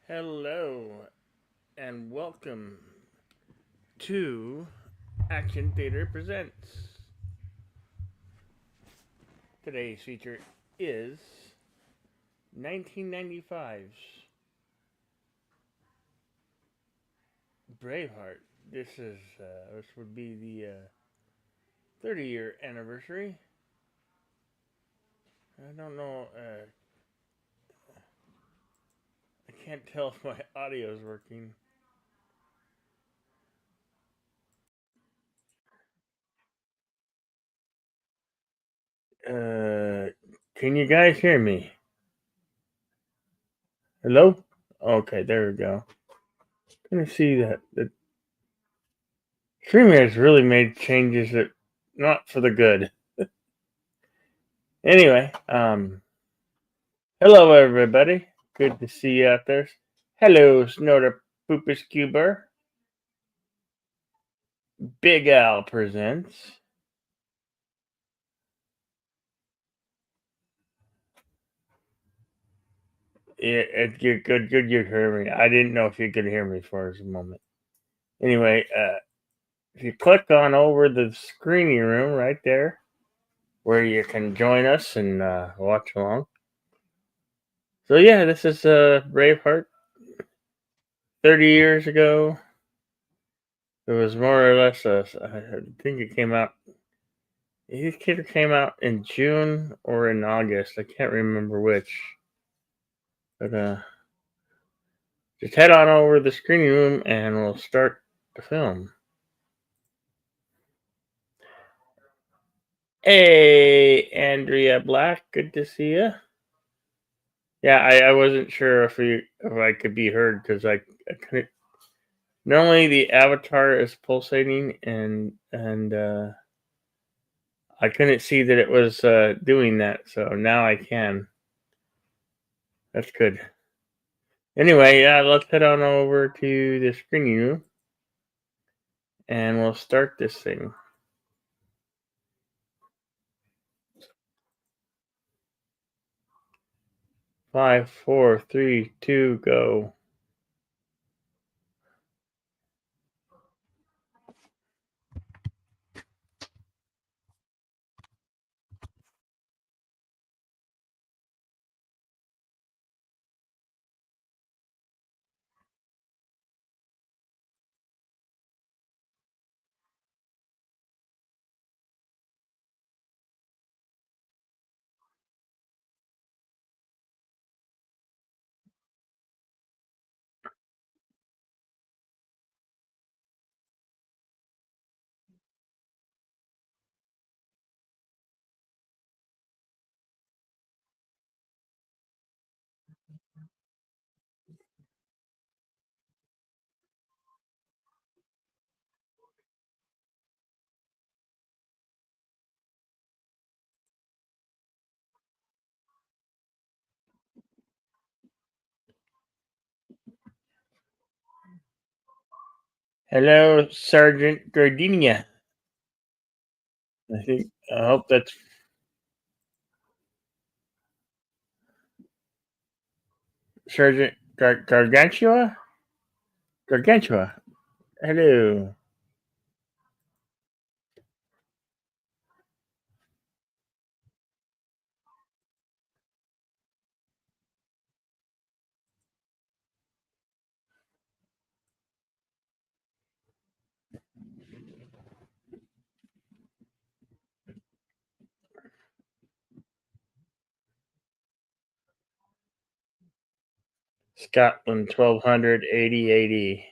Hello and welcome to Action Theater Presents. Today's feature is 1995's Braveheart. This would be the 30-year anniversary. I don't know. I can't tell if my audio is working. Uh, can you guys hear me? Hello? Okay, there we go. Gonna see that the streaming has really made changes that not for the good. Anyway, hello everybody. Good to see you out there. Hello, Snorter Poopus Cuber. Big Al presents. Good you hear me. I didn't know if you could hear me for a moment. Anyway, if you click on over the screening room right there, where you can join us and watch along. So yeah, this is Braveheart. 30 years ago, it was more or less. I think it came out. It either came out in June or in August. I can't remember which. But just head on over to the screening room and we'll start the film. Hey, Andrea Black, good to see you. Yeah, I wasn't sure if I could be heard because I couldn't. Normally the avatar is pulsating and I couldn't see that it was doing that, so now I can. That's good. Anyway, yeah, let's head on over to the screening room and we'll start this thing. 5, 4, 3, 2, go. Hello, Sergeant Gardenia. I hope that's Sergeant Gargantua. Gargantua. Hello. Scotland 1200 8080.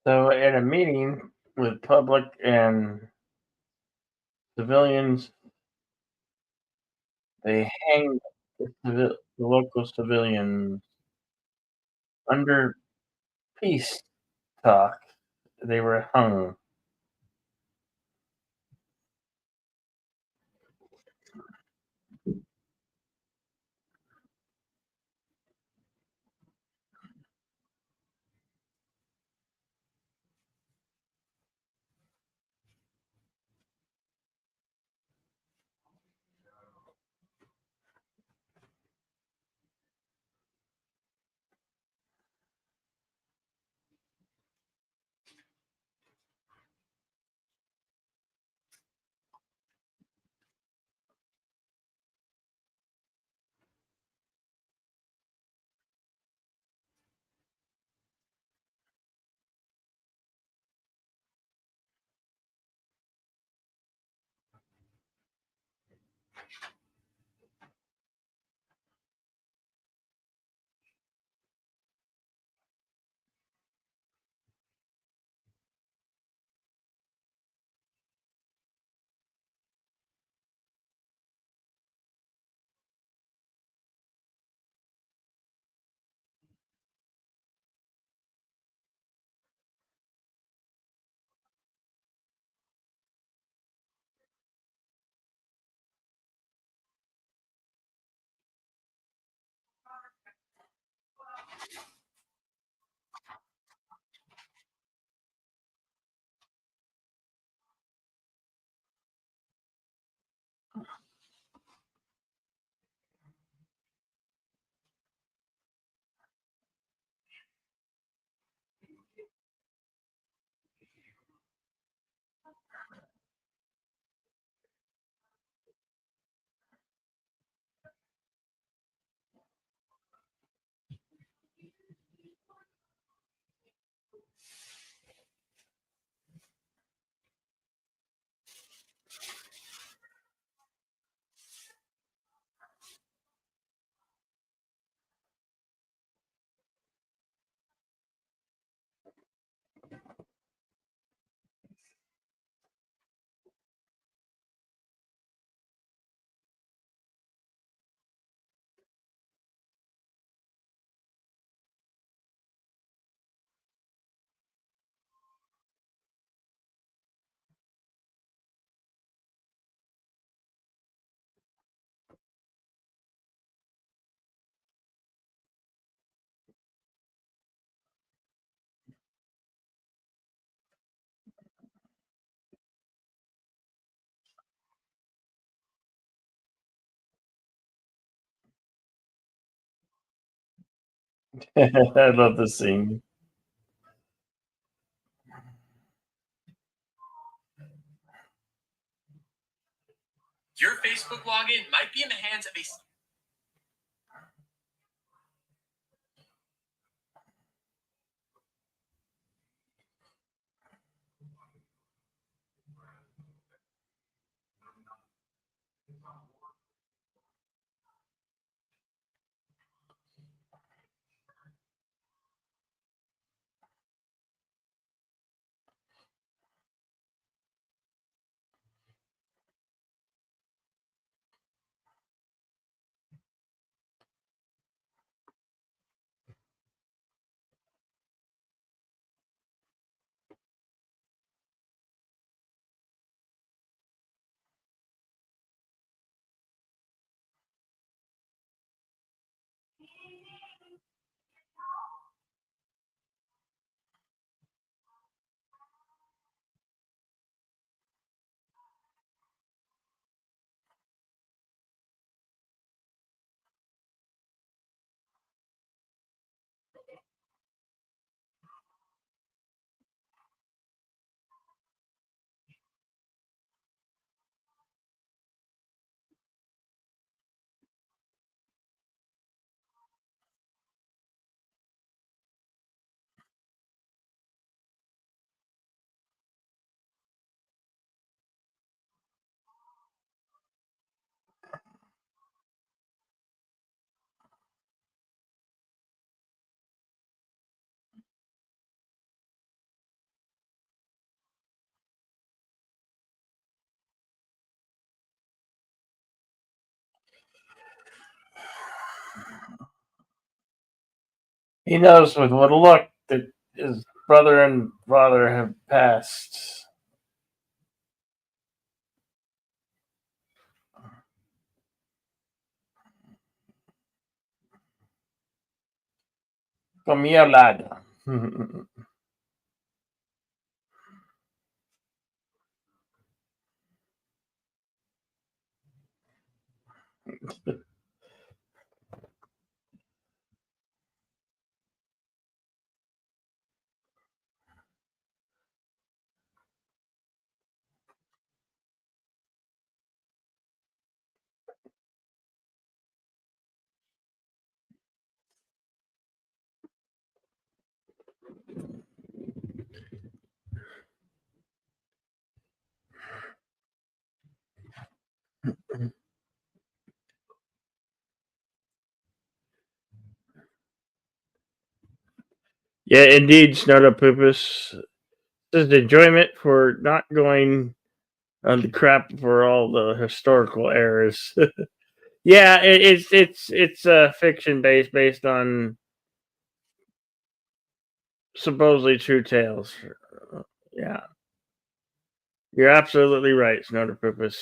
So, at a meeting with public and civilians, they hanged the local civilians under peace talk. They were hung. I love the scene. Your Facebook login might be in the hands of a He knows with what a look that his brother and father have passed. Con mi ao lado. Yeah, indeed, Snowdopupus. This is enjoyment for not going on the crap for all the historical errors. Yeah, it's fiction based on supposedly true tales. Yeah, you're absolutely right, Snowdopupus.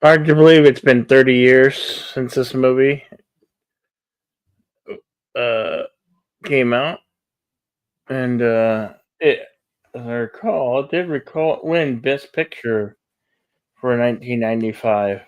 Hard to believe it's been 30 years since this movie uh, came out, and as I recall, it did recall win Best Picture for 1995.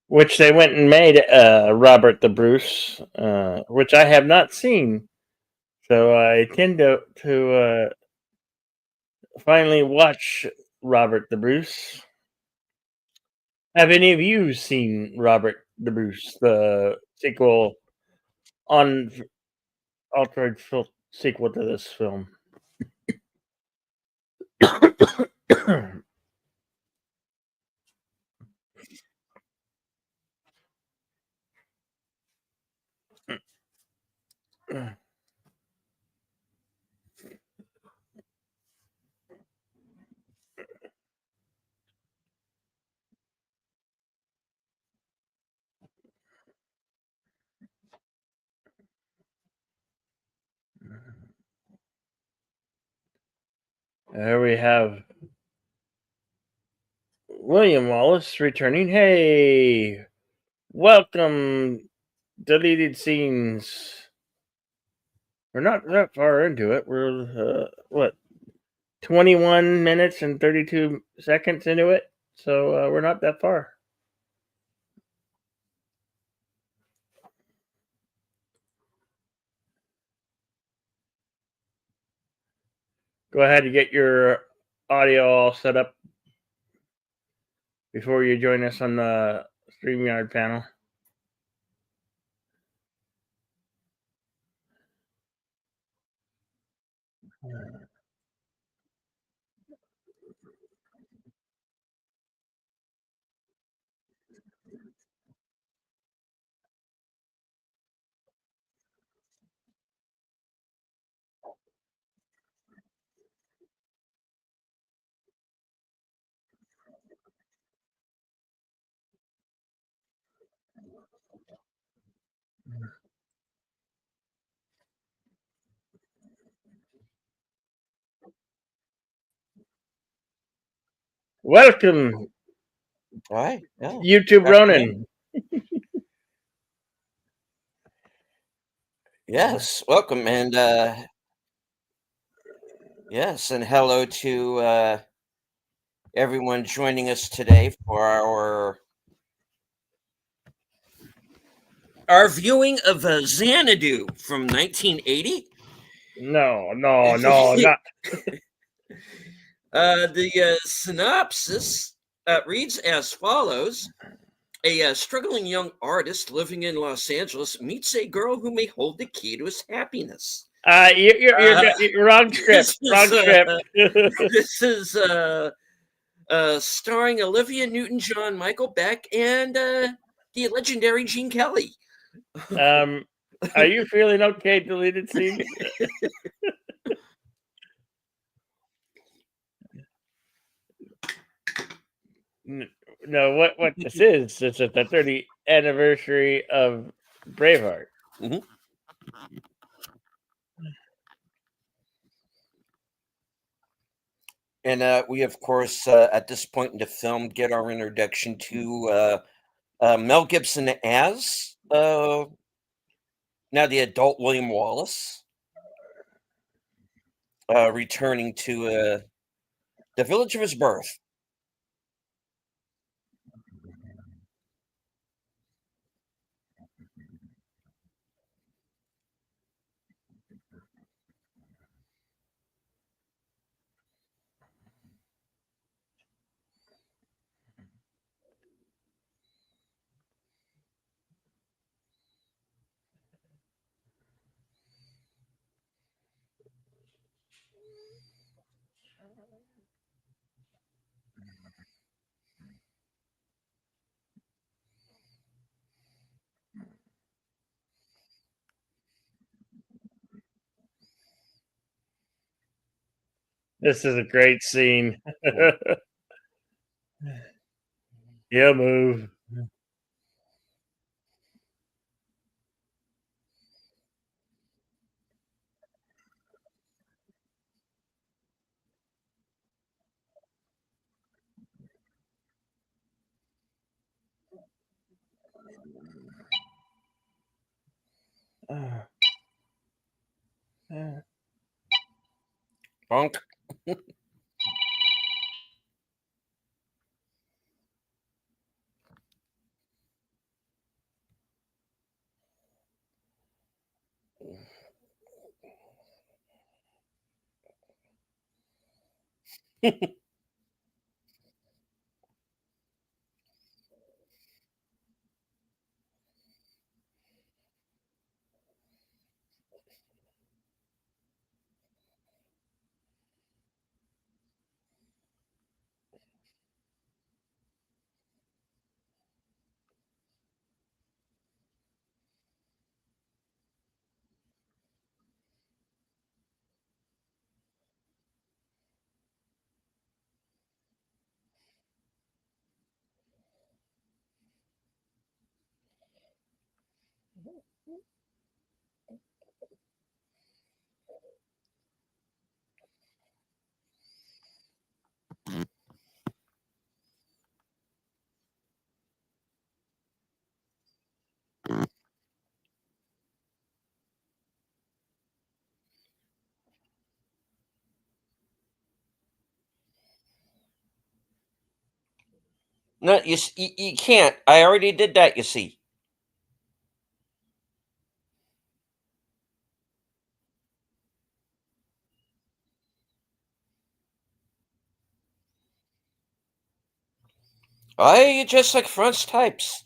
which they went and made Robert the Bruce, which I have not seen. So I tend to finally watch Robert the Bruce. Have any of you seen Robert the Bruce, the sequel on altered sequel to this film? There we have William Wallace returning. Hey, welcome, deleted scenes. We're not that far into it. We're what, 21 minutes and 32 seconds into it, so we're not that far. Go ahead and get your audio all set up before you join us on the StreamYard panel. Welcome, All right. Yeah. YouTube Afternoon. Ronin. Yes. Welcome and yes, and hello to everyone joining us today for our viewing of Xanadu from 1980. No, not. The synopsis reads as follows. A struggling young artist living in Los Angeles meets a girl who may hold the key to his happiness. You're wrong script. Wrong script. This is starring Olivia Newton-John, Michael Beck, and the legendary Gene Kelly. Are you feeling okay, deleted scenes? No, what this is? It's at the 30th anniversary of Braveheart. Mhm. And we, of course, at this point in the film, get our introduction to Mel Gibson as now the adult William Wallace, returning to the village of his birth. This is a great scene. Mm. Yeah, move. Bonk. No, you can't. I already did that. You see. I just like French types.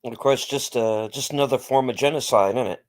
And of course, just another form of genocide, isn't it?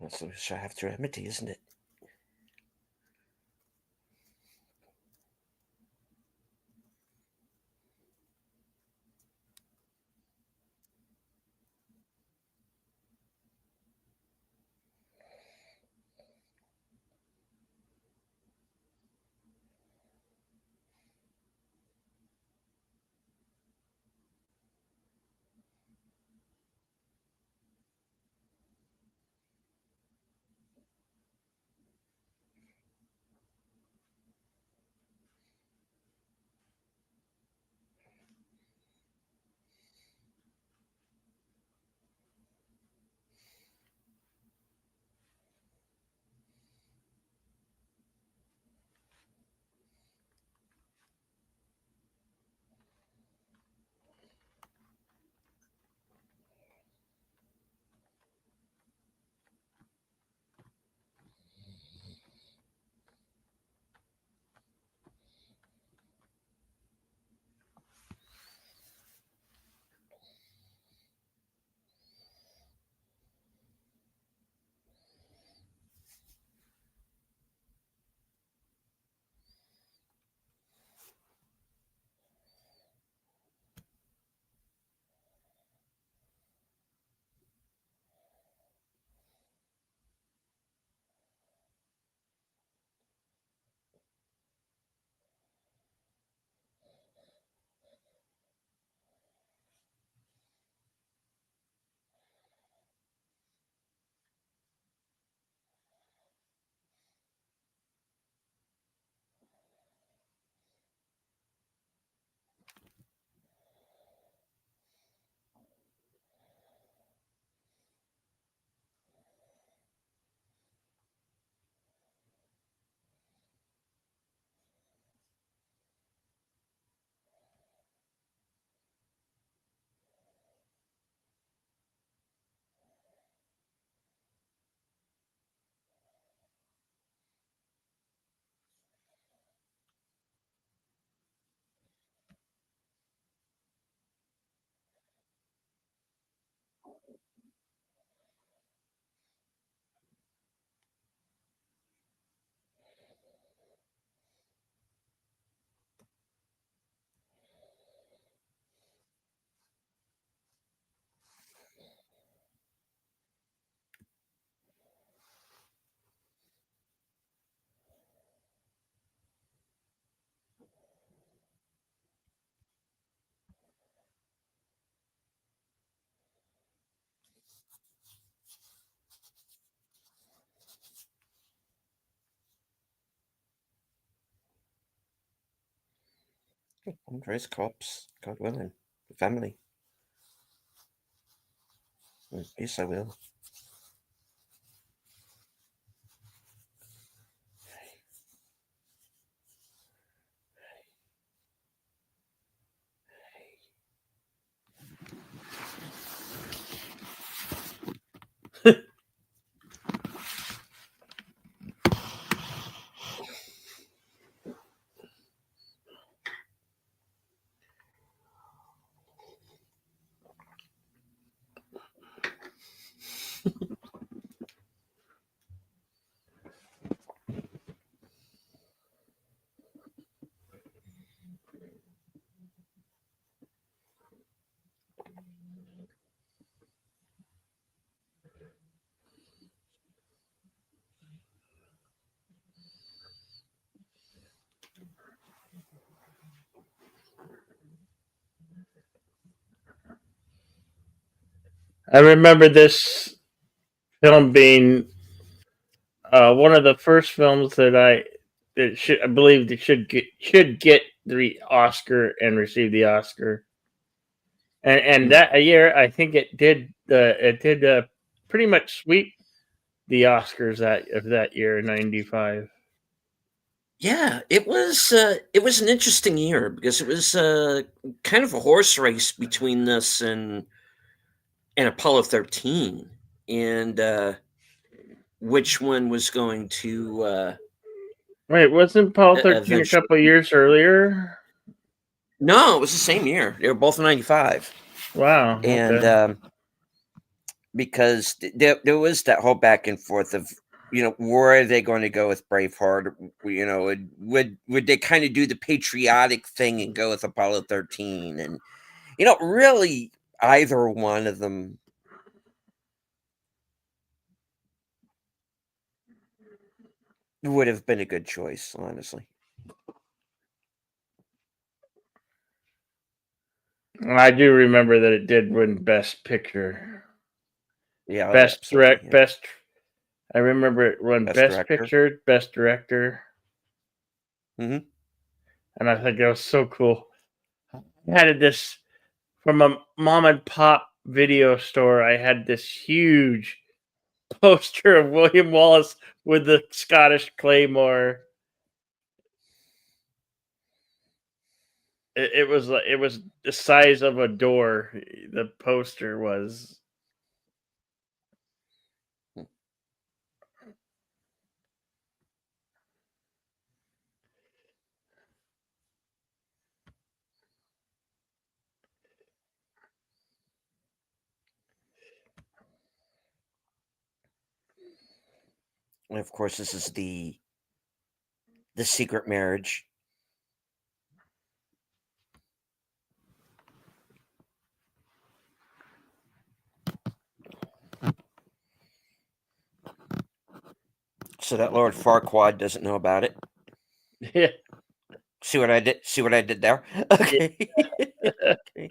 That's what I have to remedy, isn't it? I'm raise crops, God willing. Family. Yes, I will. I remember this film being one of the first films I believe that should get the Oscar and receive the Oscar. And that a year, I think it did pretty much sweep the Oscars that year, '95. Yeah, it was. It was an interesting year because it was kind of a horse race between this and Apollo 13, and which one was going to Wait, wasn't Paul 13 a eventually? couple years earlier? No, it was the same year. They were both 95, Wow. and Okay. because there was that whole back and forth of, where are they going to go with Braveheart? Would they kind of do the patriotic thing and go with Apollo 13? And really, either one of them would have been a good choice, honestly. I do remember that it did win Best Picture, Yeah, Best absolutely. Direct, Best. I remember it won Best Director. Picture, Best Director, Hmm. and I think it was so cool. I had this from a mom and pop video store. I had this huge poster of William Wallace with the Scottish claymore. It was the size of a door. The poster was. And of course, this is the secret marriage. So that Lord Farquaad doesn't know about it. Yeah. See what I did? See what I did there? Okay. Okay.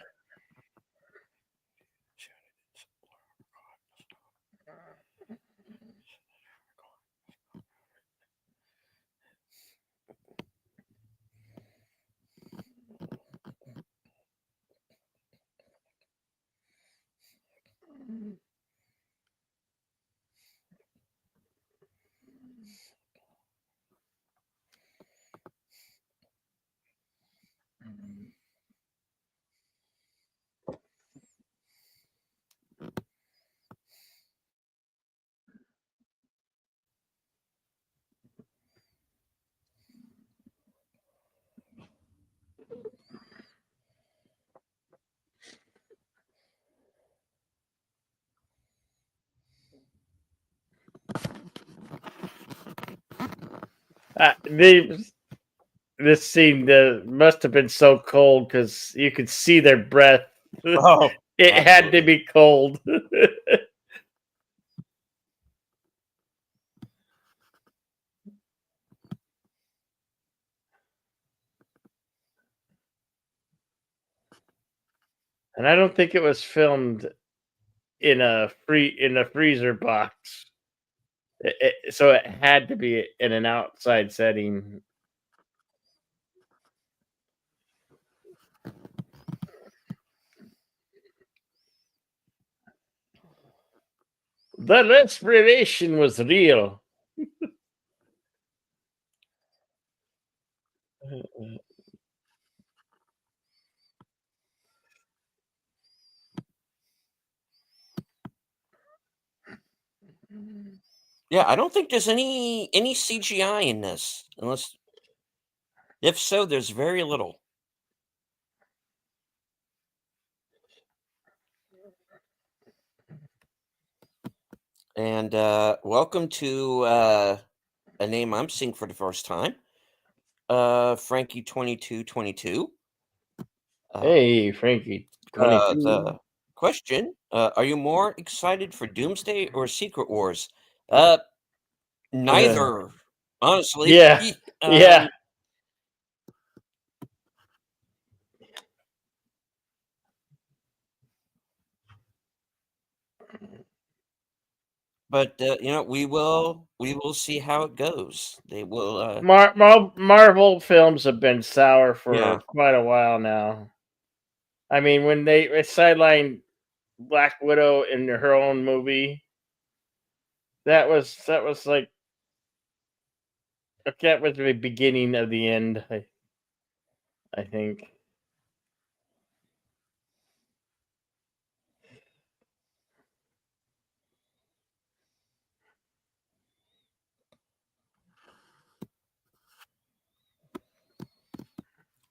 This scene must have been so cold because you could see their breath. Oh, It had to be cold. And I don't think it was filmed in a freezer box. So it had to be in an outside setting. The inspiration was real. yeah. I don't think there's any CGI in this, unless if so, there's very little. And welcome to a name I'm seeing for the first time. Frankie 2222. Hey, Frankie, 22. The question: are you more excited for Doomsday or Secret Wars? Neither, honestly. Yeah, yeah. But we will see how it goes. They will. Marvel films have been sour Yeah. for quite a while now. I mean, when they sidelined Black Widow in her own movie, that was like that was the beginning of the end. I think.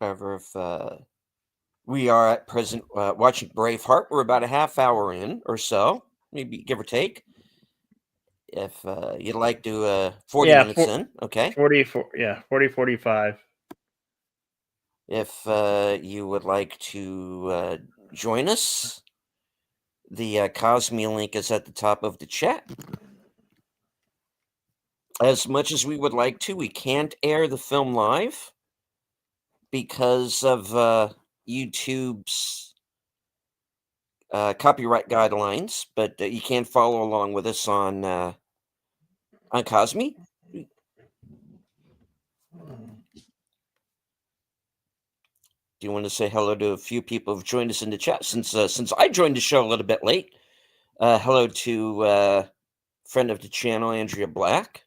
However, if we are at present watching Braveheart, we're about a half hour in or so. maybe give or take. If you'd like to, 40 Yeah, minutes in, okay. 44. Yeah, 40, 45. If you would like to join us, the Cosme link is at the top of the chat. As much as we would like to, we can't air the film live because of YouTube's copyright guidelines, but you can follow along with us on Cosme. Do you want to say hello to a few people who've joined us in the chat since I joined the show a little bit late? Hello to friend of the channel, Andrea Black.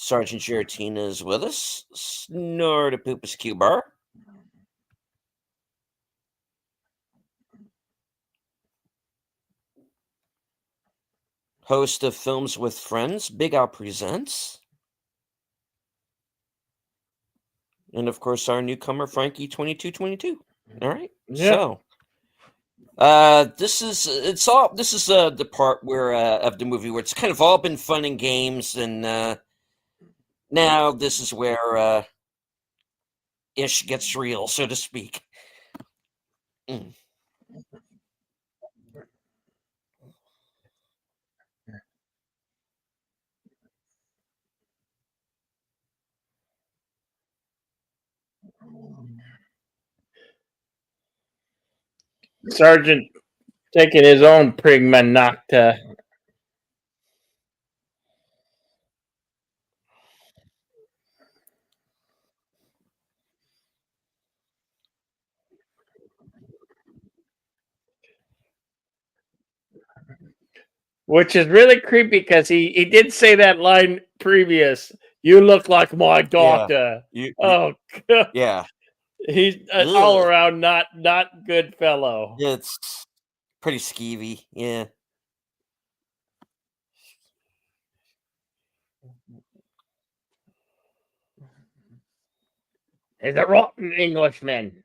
Sergeant Giratina is with us. Snore to Poopus Q Bar. Host of Films with Friends, Big Al Presents. And of course, our newcomer, Frankie2222. All right. Yeah. So, this is the part where of the movie where it's kind of all been fun and games, and now this is where ish gets real, so to speak. Mm. Sergeant taking his own Prigmanacta. Which is really creepy because he did say that line previous. You look like my daughter. You, Oh, God. yeah. He's an all Ugh. around not good fellow. It's pretty skeevy. Yeah. He's a rotten Englishman.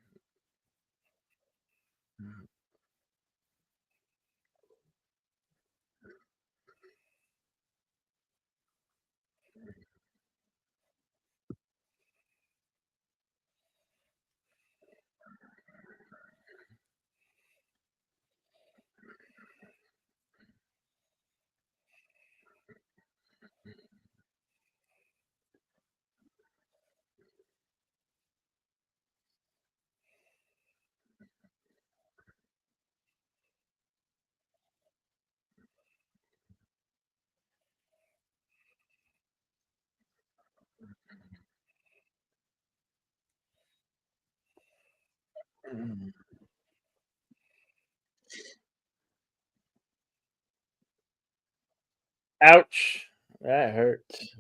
Ouch. That hurts.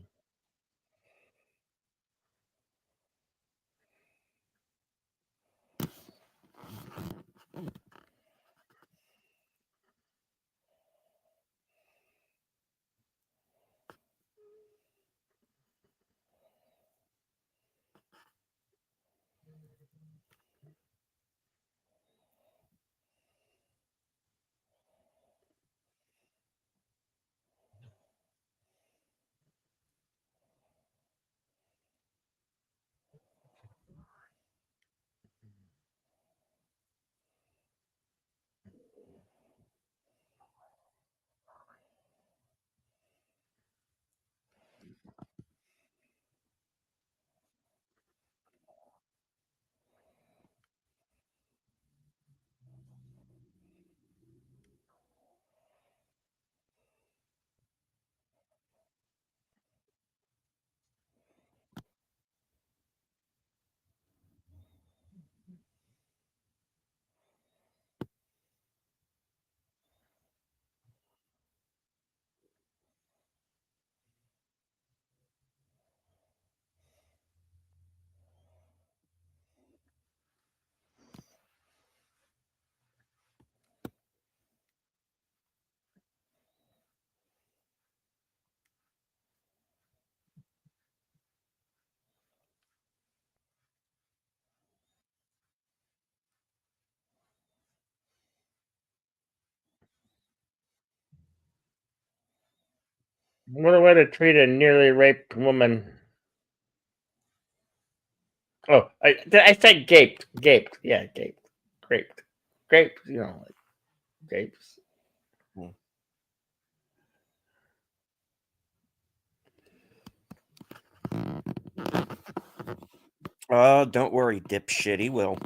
What a way to treat a nearly raped woman. Oh, I said gaped. Gaped. Yeah, gaped. Graped. Graped, like grapes. Don't worry, dipshit. He will.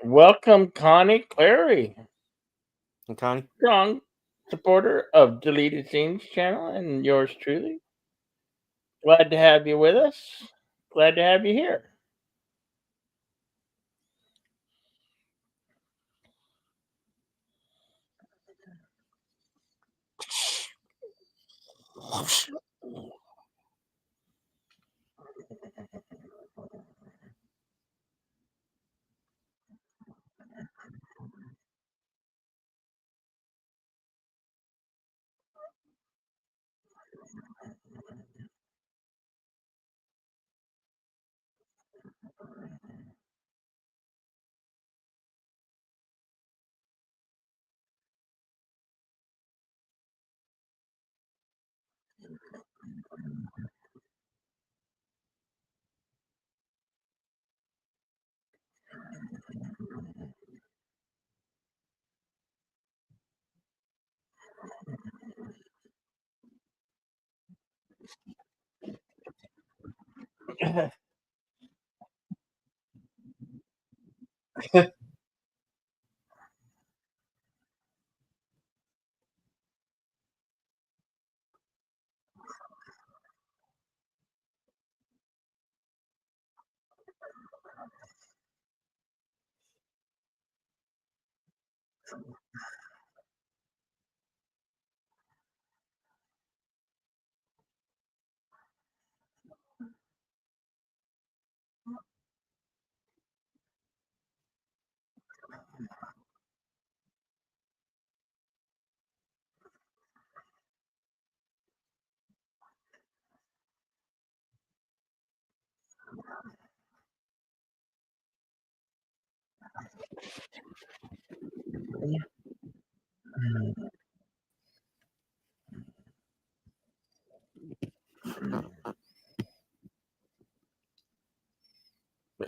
Welcome, Connie Clary, And Connie? strong supporter of Deleted Scenes channel, and yours truly. Glad to have you with us. Glad to have you here.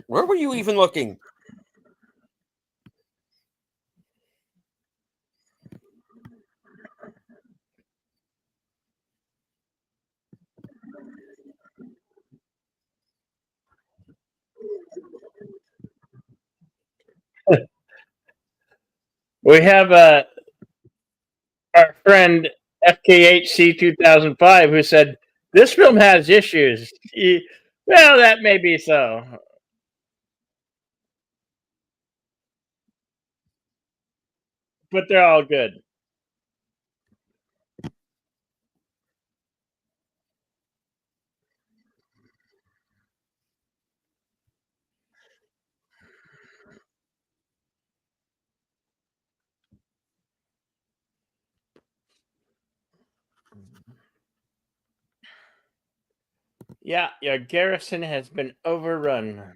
Where were you even looking? We have our friend FKHC 2005 who said this film has issues. Well, that may be so, but they're all good. Yeah, your garrison has been overrun.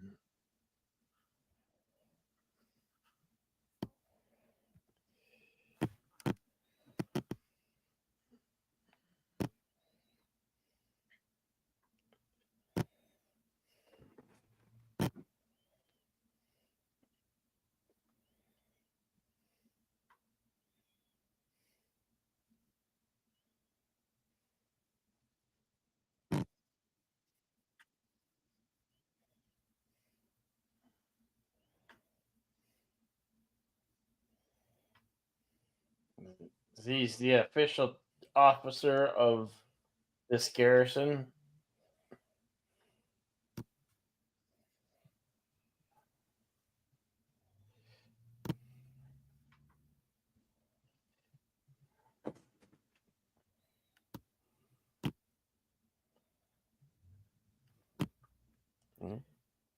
He's the official officer of this garrison.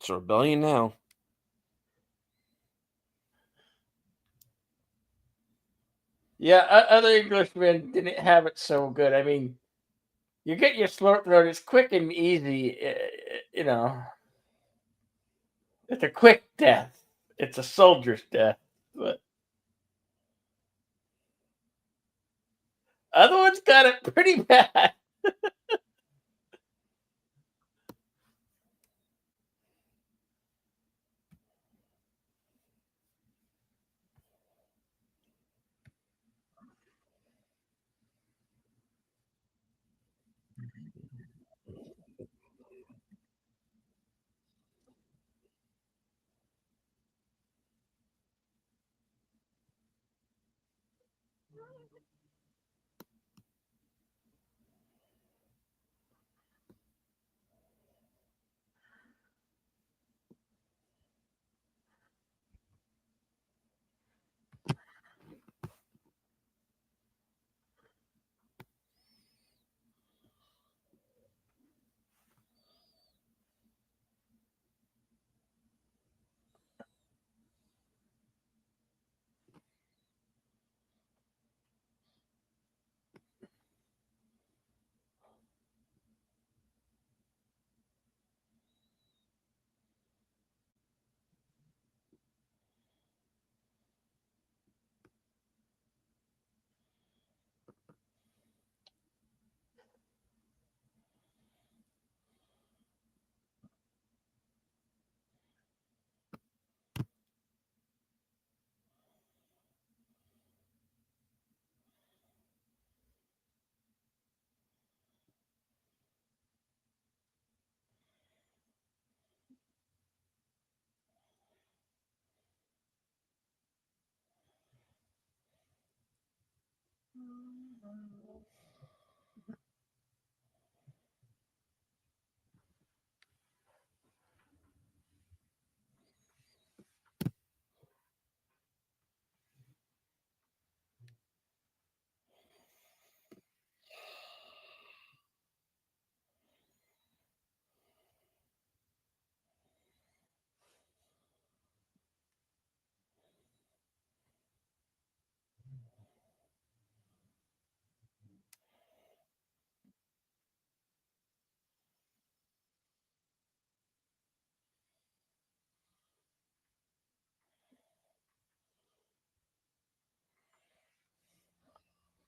It's a rebellion now. Yeah, other Englishmen didn't have it so good. I mean, you get your throat throat. It's quick and easy. You know, it's a quick death. It's a soldier's death. But other ones got it pretty bad.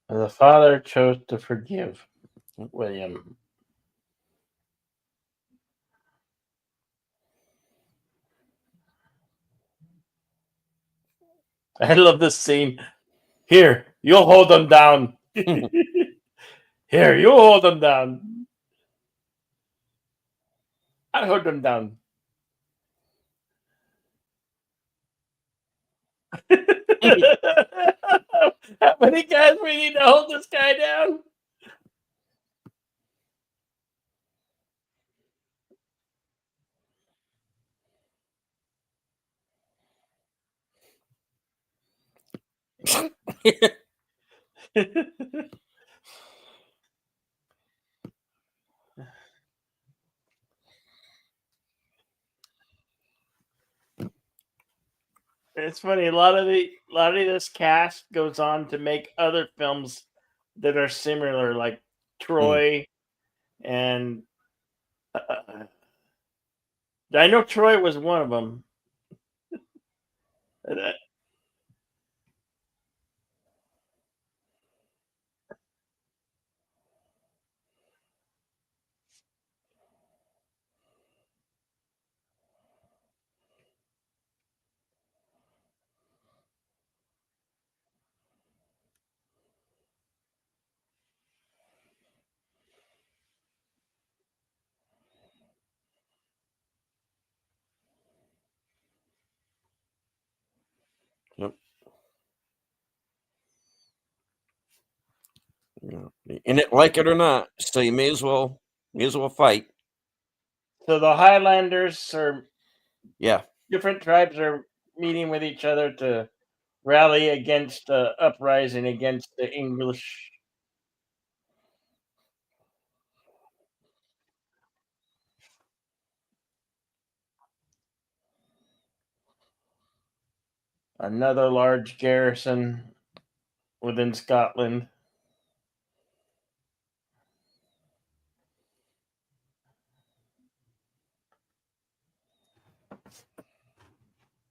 The father chose to forgive William. I love this scene. Here, you'll hold them down. Here, you hold them down. I hold them down. How many guys we need to hold this guy down? It's funny. A lot of this cast goes on to make other films that are similar, like Troy and I know Troy was one of them. Yep. In it, like it or not, so you may as well fight. So the Highlanders are Yeah. different tribes are meeting with each other to rally against the uprising against the English. Another large garrison within Scotland.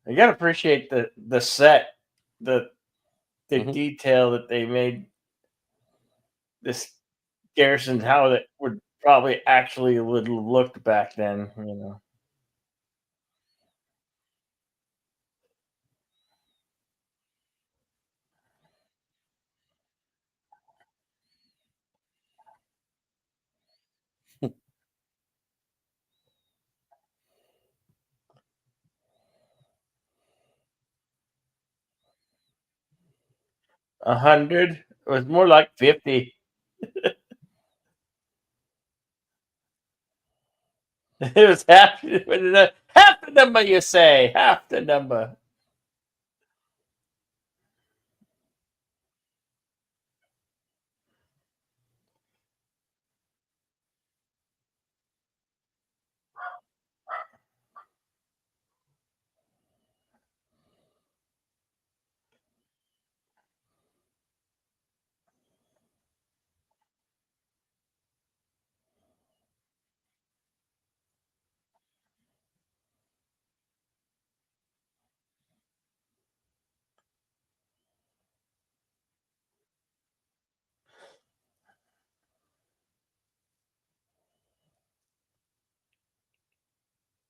You gotta appreciate the set, the Mhm. detail that they made this garrison, how that would probably actually would look back then. 100. It was more like 50. It was half the number you say. Half the number.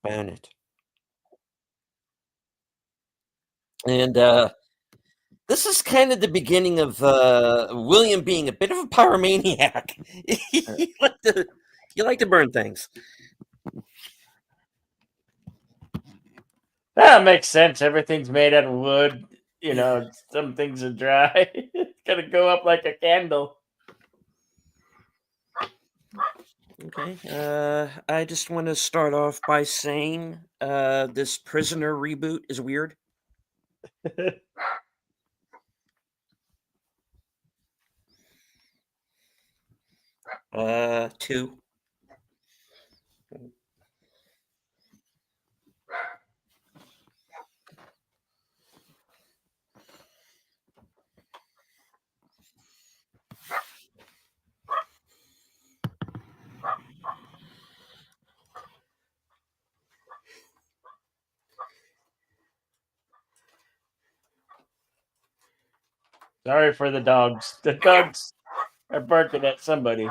Ban it. And this is kind of the beginning of William being a bit of a pyromaniac. you like to you like to burn things. That makes sense. Everything's made out of wood. Some things are dry. It's gonna go up like a candle. Okay. I just want to start off by saying this Prisoner reboot is weird. Two. Sorry for the dogs. The dogs are barking at somebody.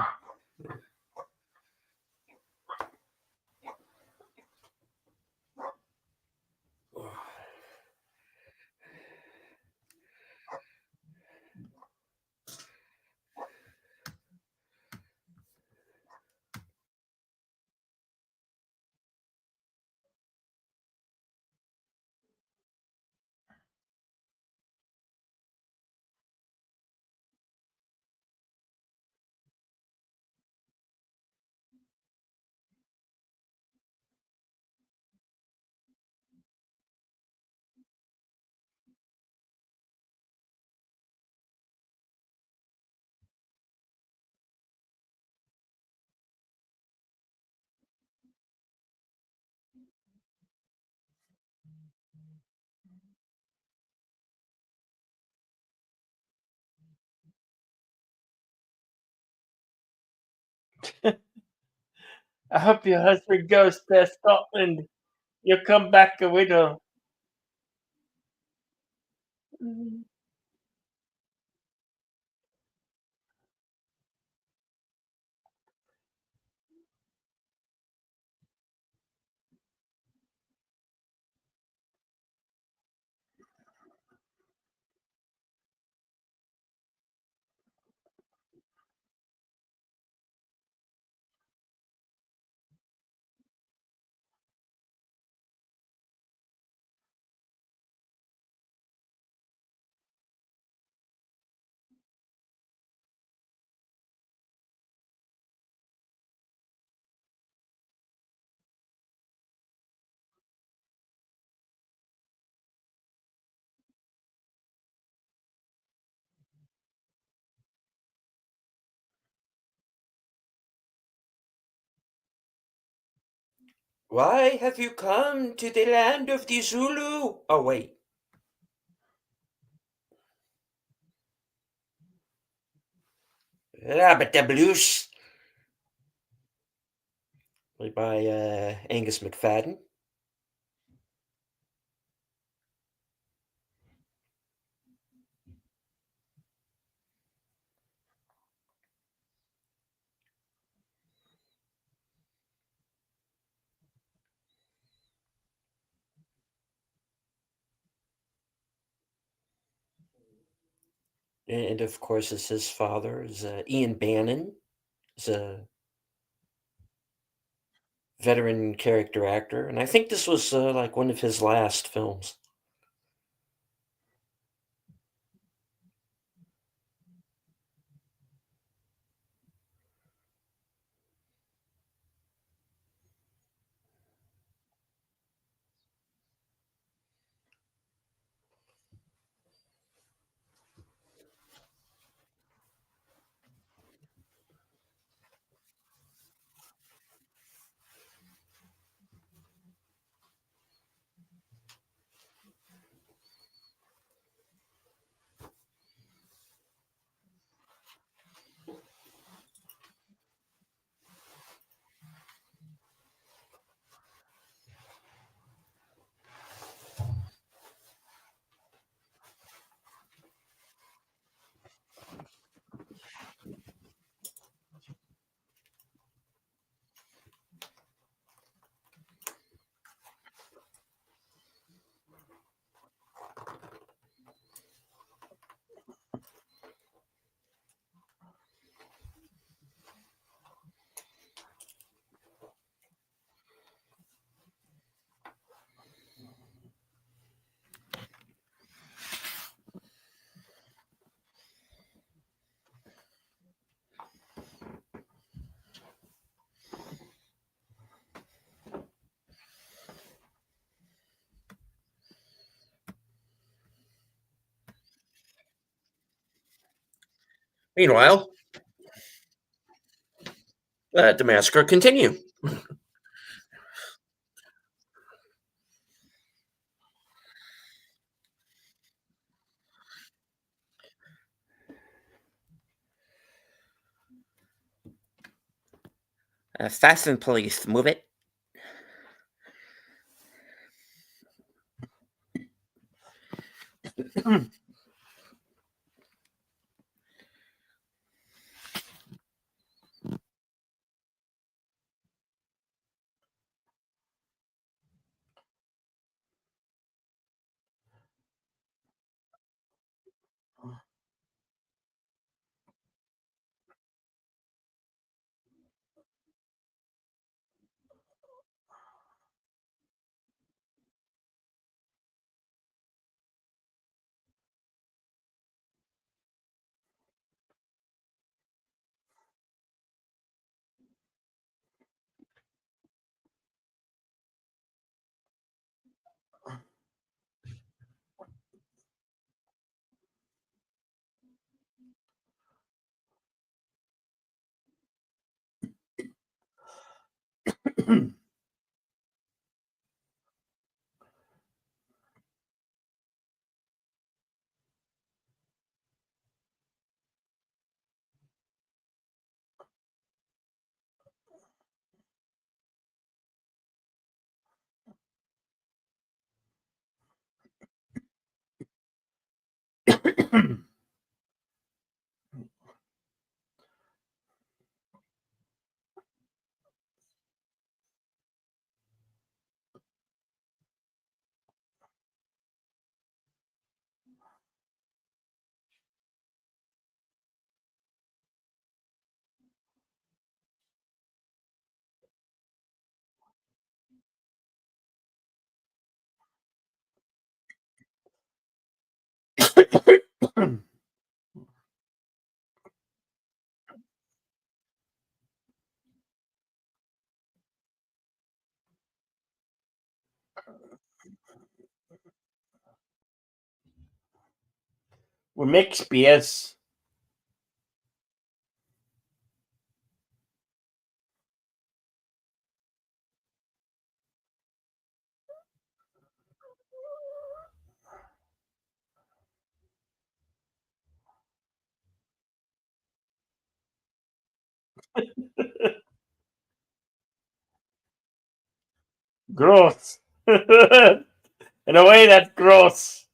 I hope your husband goes to Scotland. You'll come back a widow. Why have you come to the land of the Zulu? Oh, wait. Rabbit the Blues. Played by Angus McFadden. And of course, as his father is Ian Bannon. Is a veteran character actor, and I think this was like one of his last films. Meanwhile, let the massacre continue. Fasten, police, move it. We make space. Gross. In a way, that's gross.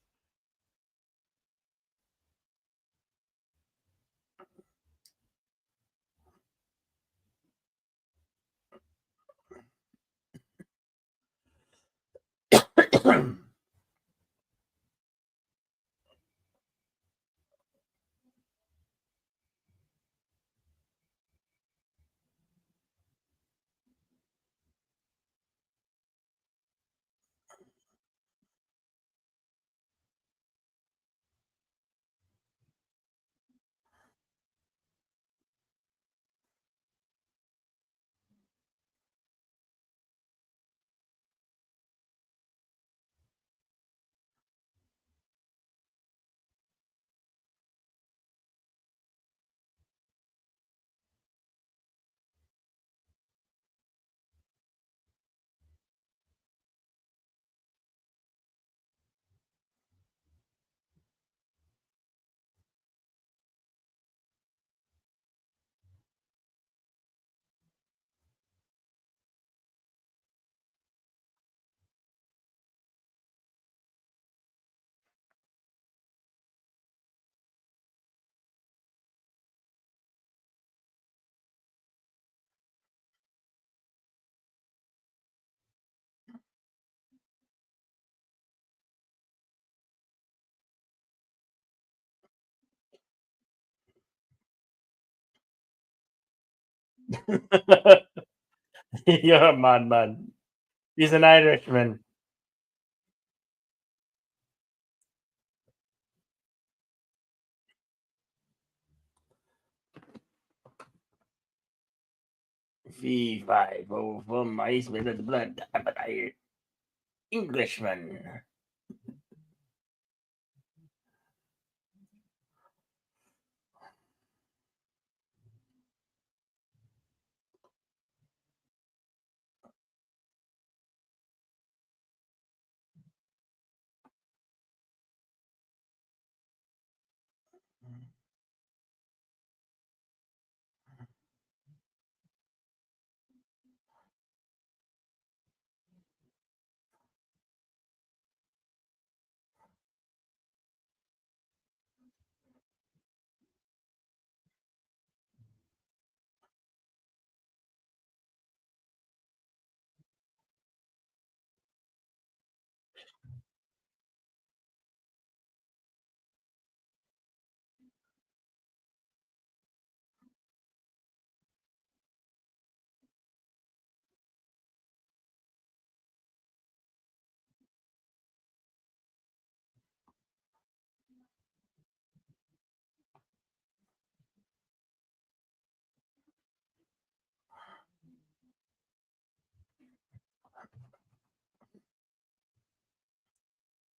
You're a madman. He's an Irishman. V5 from ice with the blood, but I Englishman.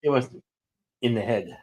It was in the head.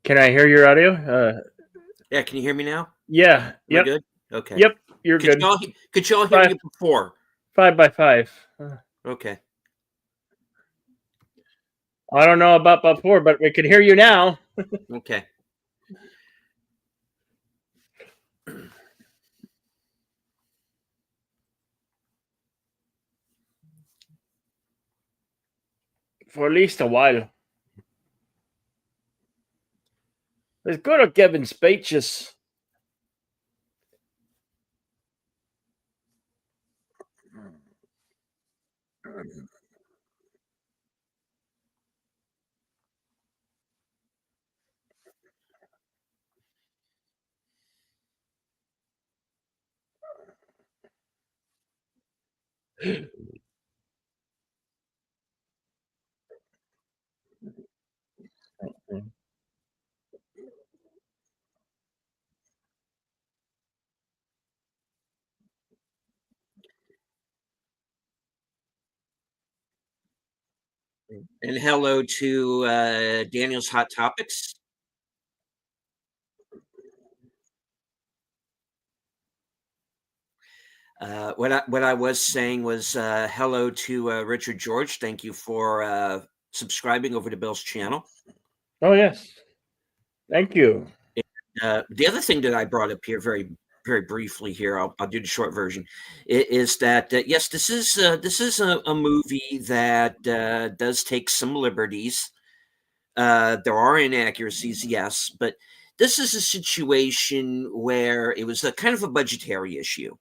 Can I hear your audio? Yeah, can you hear me now? Yeah. Am I Yep. good? Okay. Yep. You're Could good. y'all hear me before? 5x5. Okay. I don't know about before, but we could hear you now. Okay. For at least a while. Let's go to Kevin's speeches. And hello to Daniel's Hot Topics. What I was saying was hello to Richard George. Thank you for subscribing over to Bill's channel. Oh, yes. Thank you. The other thing that I brought up here very briefly here, I'll do the short version, is that yes, this is a movie that does take some liberties. There are inaccuracies, yes, but this is a situation where it was a kind of a budgetary issue.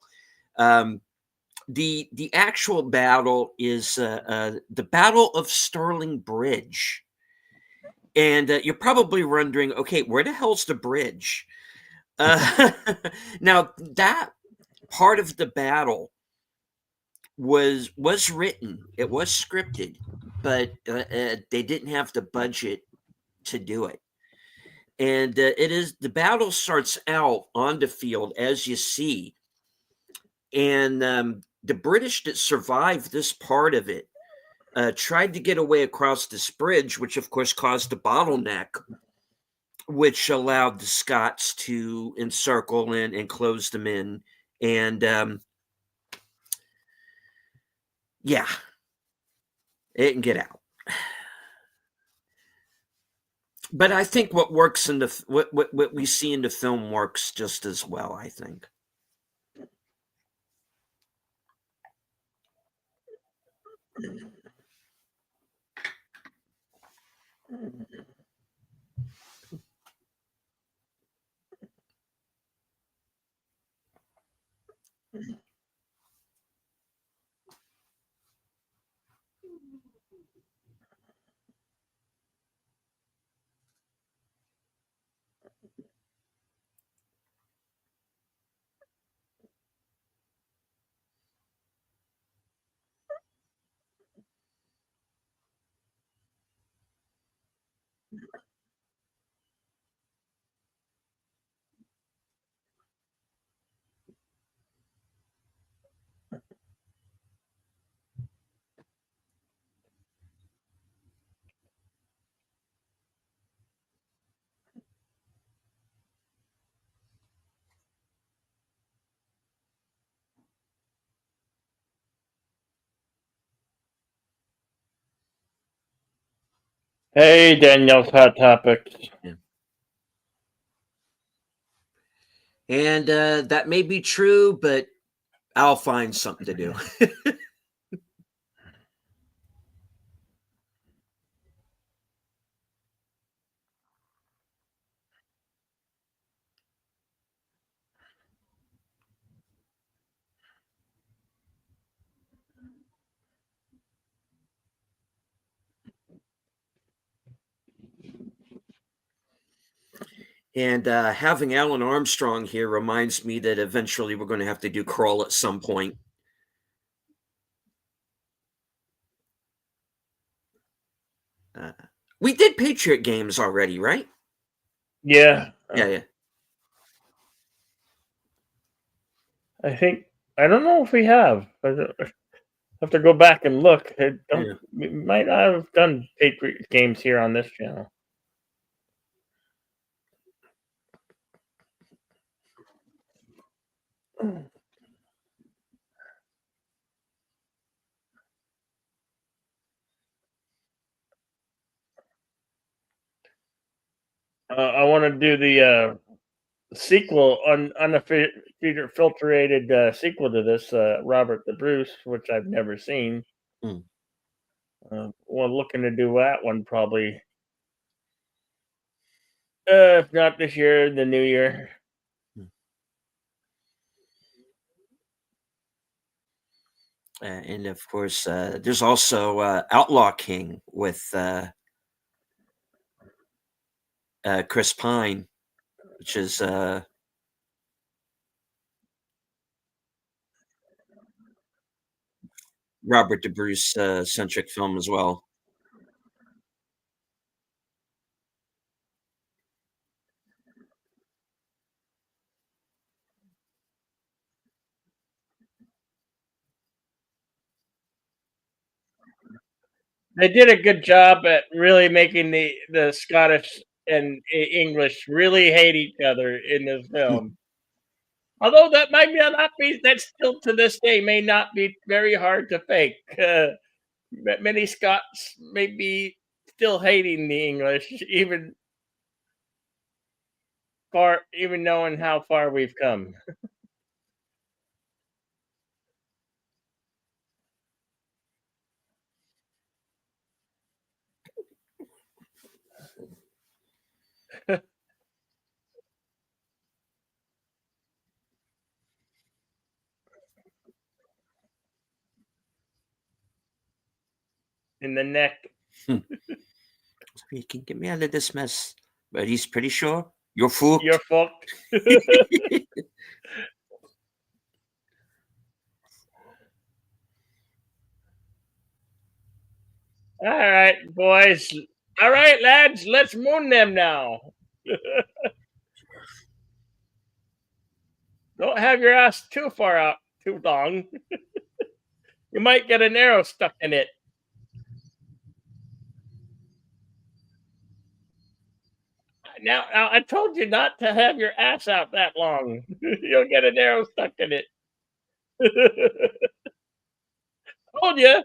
The actual battle is the Battle of Stirling Bridge, and you're probably wondering, okay, where the hell's the bridge? Now that part of the battle was written, it was scripted, but they didn't have the budget to do it. And it is the battle starts out on the field as you see, and the British that survived this part of it tried to get away across this bridge, which of course caused a bottleneck, which allowed the Scots to encircle and close them in. And yeah, it didn't get out. But I think what works in the what we see in the film works just as well, I think. Hey, Daniel's Hot Topics. Yeah. And that may be true, but I'll find something to do. And having Alan Armstrong here reminds me that eventually we're going to have to do Crawl at some point. We did Patriot games already, right? Yeah. Yeah. I think, I don't know if we have. I have to go back and look. We might not have done Patriot games here on this channel. I want to do the sequel unfiltrated sequel to this Robert the Bruce, which I've never seen. Hmm. Well, looking to do that one probably. If not this year, the new year. And of course, there's also Outlaw King with Chris Pine, which is Robert De Bruce centric film as well. They did a good job at really making the Scottish and English really hate each other in this film. Although that might not be that still to this day may not be very hard to fake. Many Scots may be still hating the English, even knowing how far we've come. In the neck. You can get me out of this mess, but he's pretty sure you're fucked. You're fucked. All right, boys. All right, lads. Let's moon them now. Don't have your ass too far out too long. You might get an arrow stuck in it. Now, I told you not to have your ass out that long. You'll get an arrow stuck in it. Told you.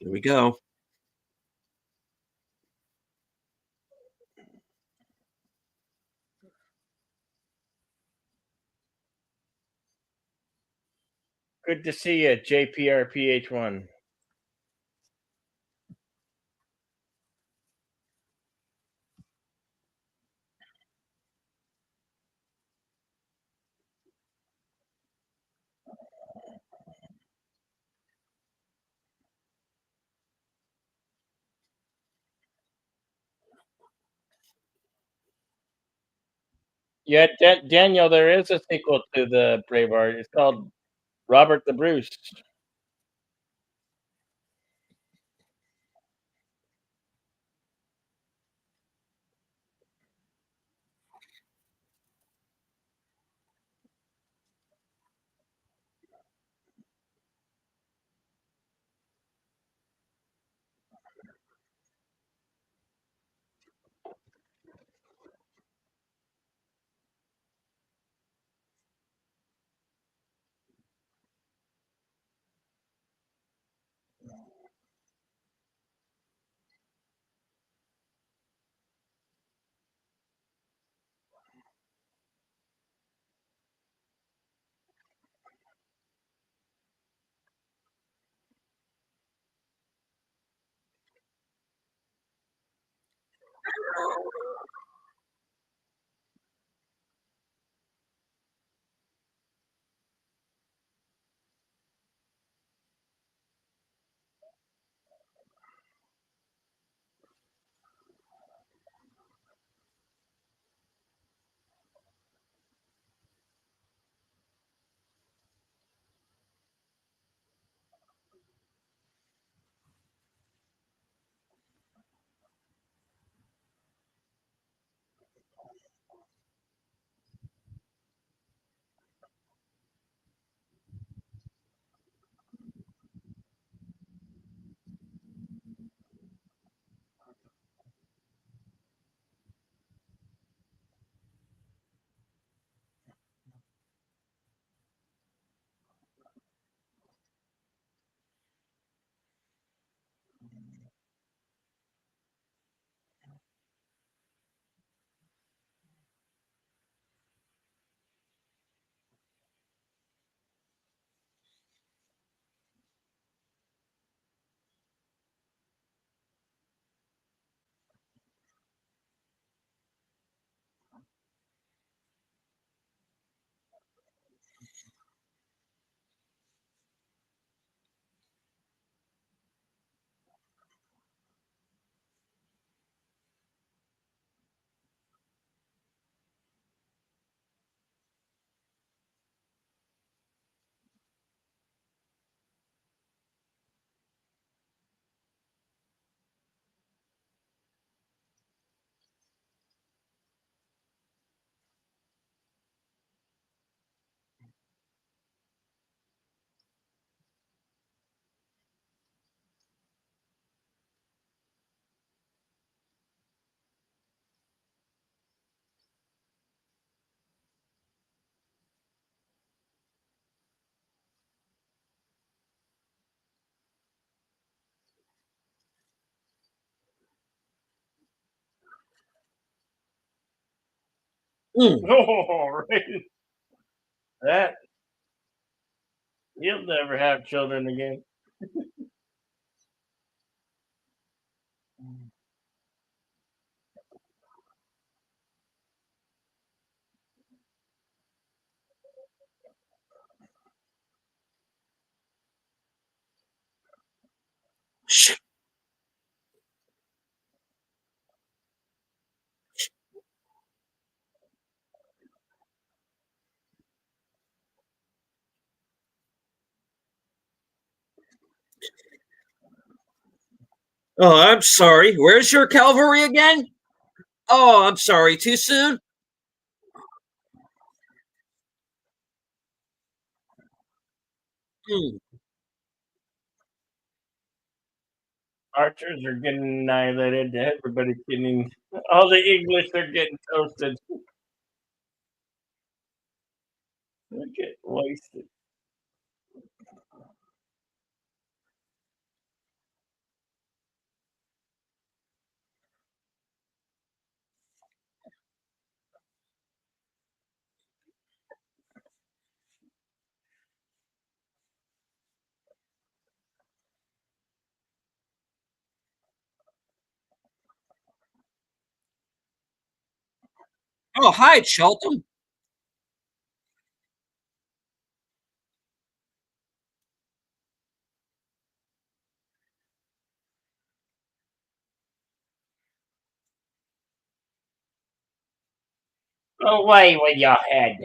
Here we go. Good to see you, JPRPH1. Yeah, Daniel, there is a sequel to the Braveheart. It's called Robert the Bruce. Mm. Oh, right. That he'll never have children again. Shit. Oh, I'm sorry. Where's your cavalry again? Oh, I'm sorry. Too soon? Mm. Archers are getting annihilated. Everybody's getting all the English are getting toasted. They get wasted. Oh, hi, Cheltenham. Away with your head.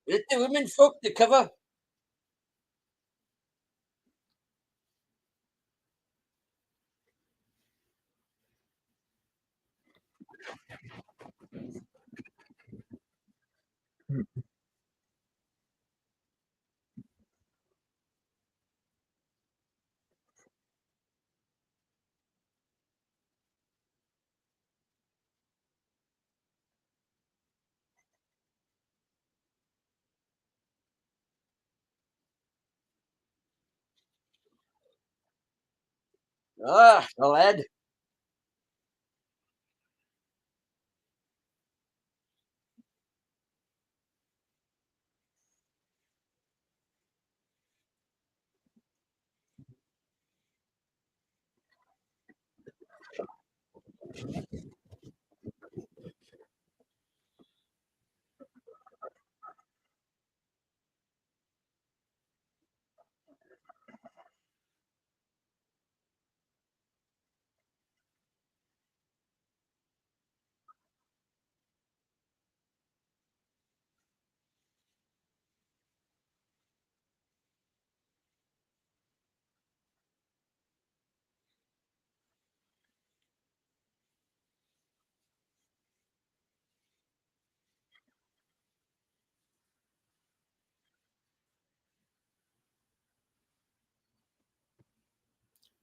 Let the women folk to cover. Ah, the lad.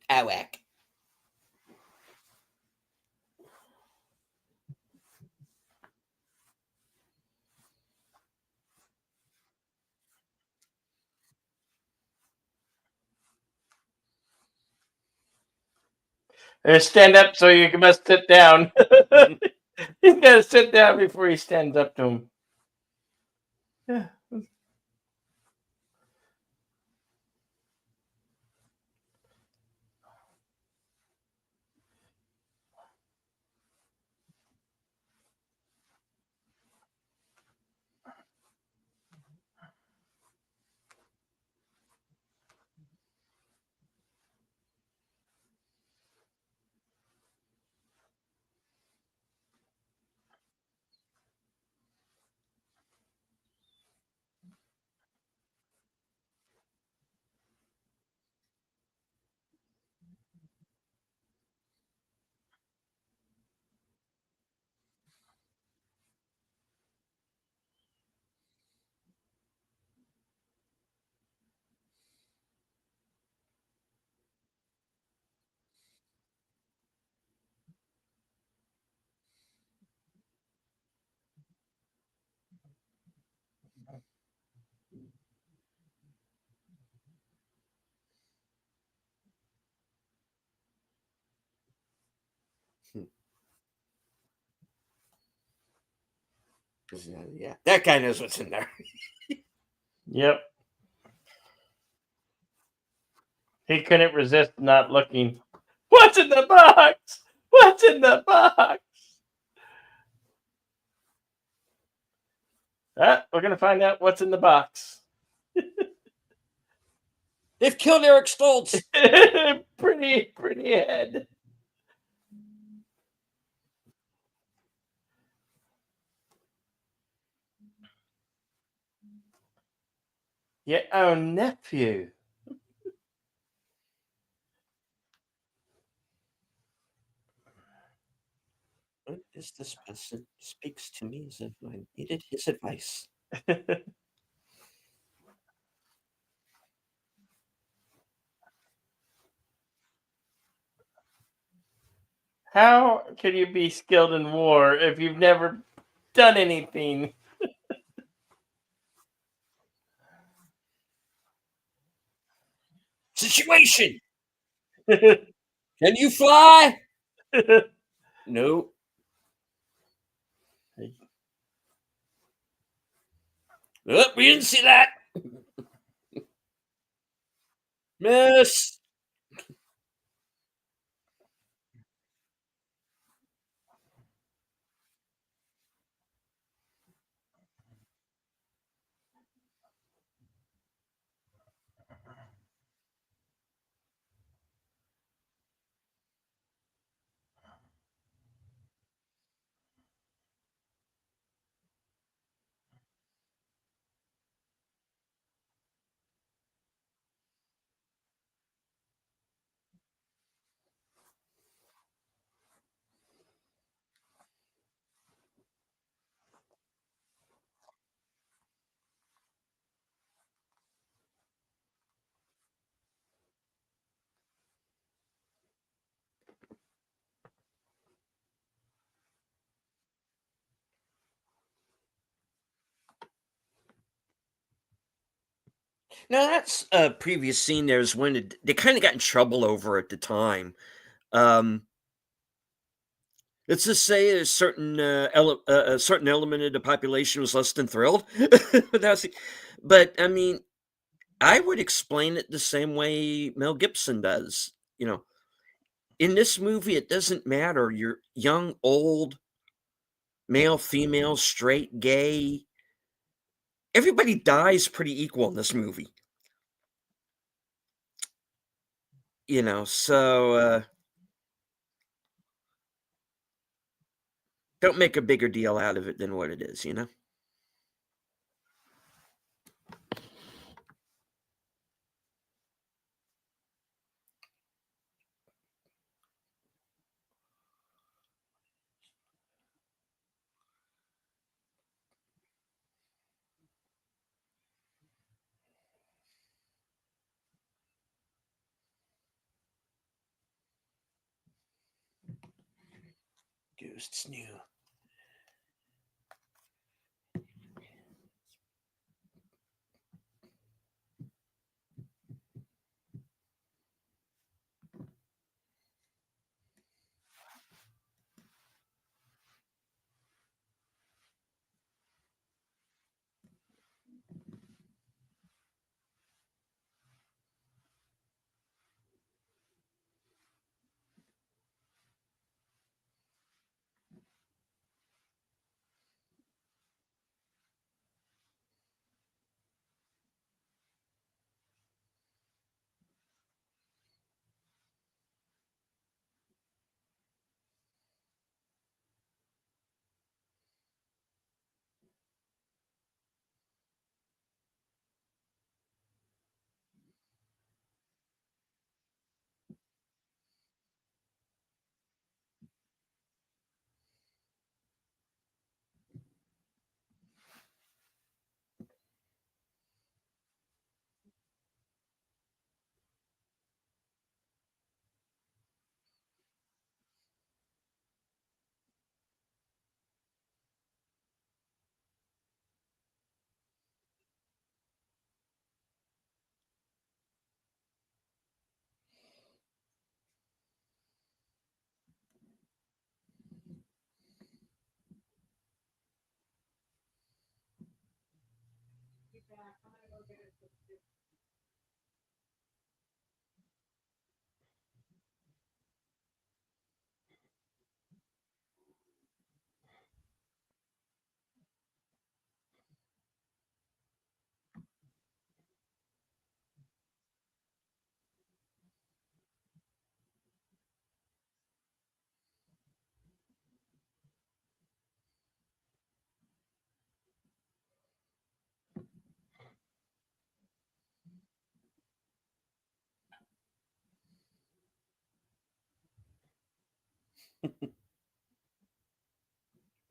Awak. Stand up so you must sit down. He's got to sit down before he stands up to him. Yeah. Yeah, that guy knows what's in there. Yep. He couldn't resist not looking. What's in the box? What's in the box? We're gonna find out what's in the box. They've killed Eric Stoltz. pretty head. Your own nephew. What is this person speaks to me as if I needed his advice? How can you be skilled in war if you've never done anything? Situation. Can you fly? No. Oh, we didn't see that. Miss. Now that's a previous scene. There's when they kind of got in trouble over at the time. Um, let's just say a certain element of the population was less than thrilled. But I mean, I would explain it the same way Mel Gibson does. You know, in this movie, it doesn't matter. You're young, old, male, female, straight, gay. Everybody dies pretty equal in this movie. So don't make a bigger deal out of it than what it is. Ghosts new.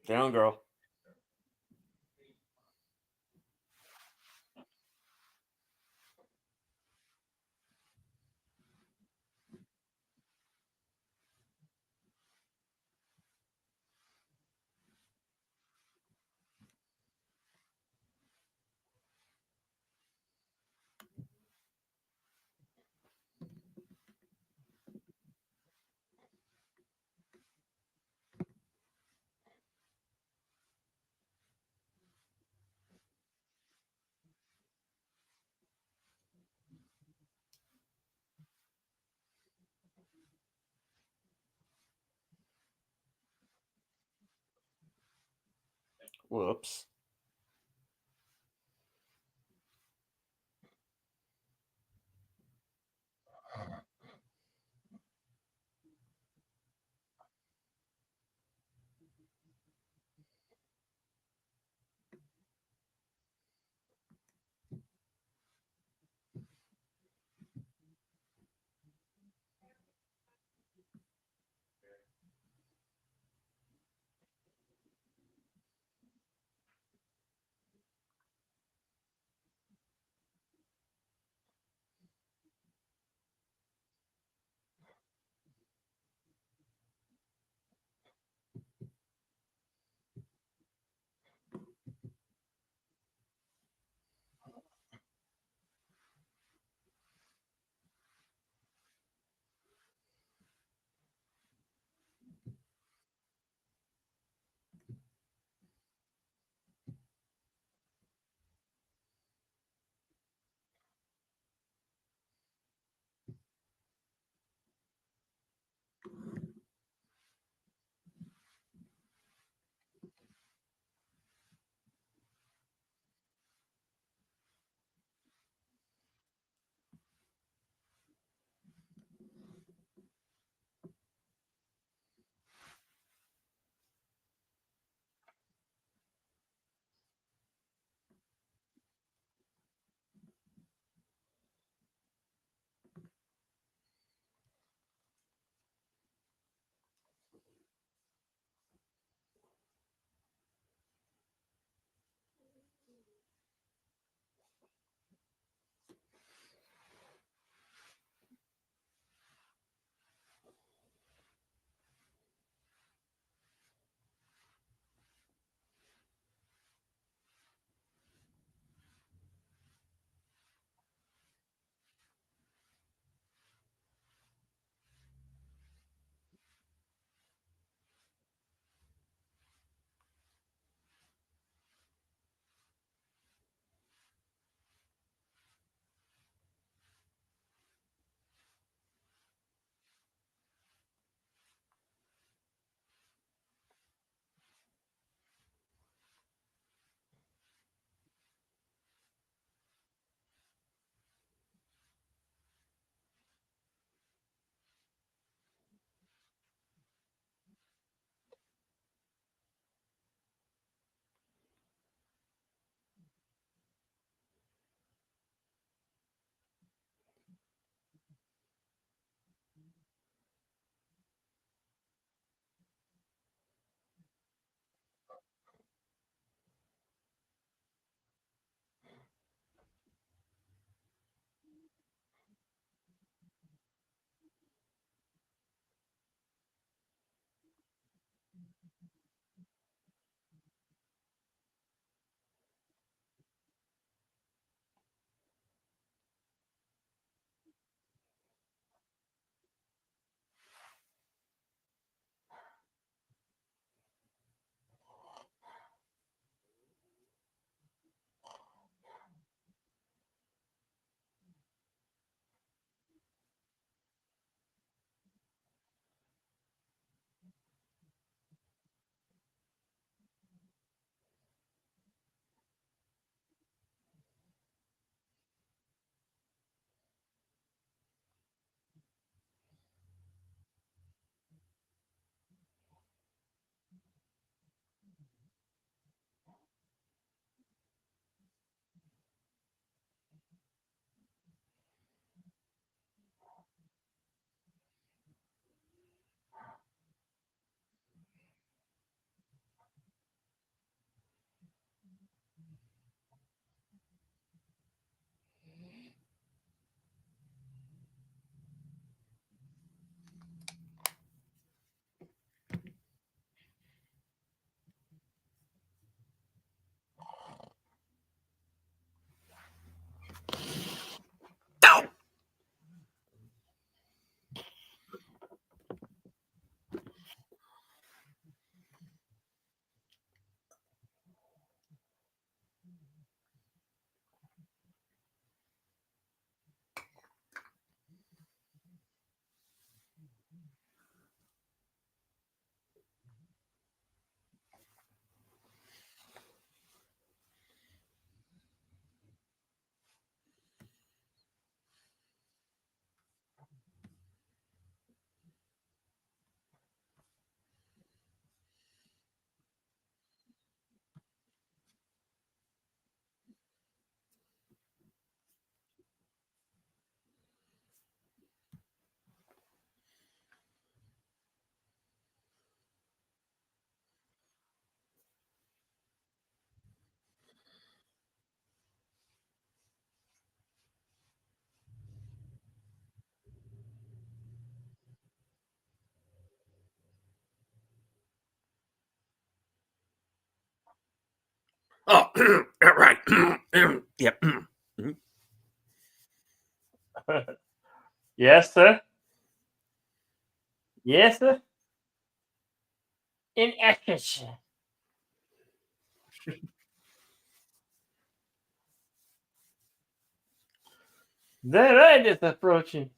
Down, girl. Whoops. Oh, right. Yep. Yes, sir. Yes, sir. In action. The ride is approaching.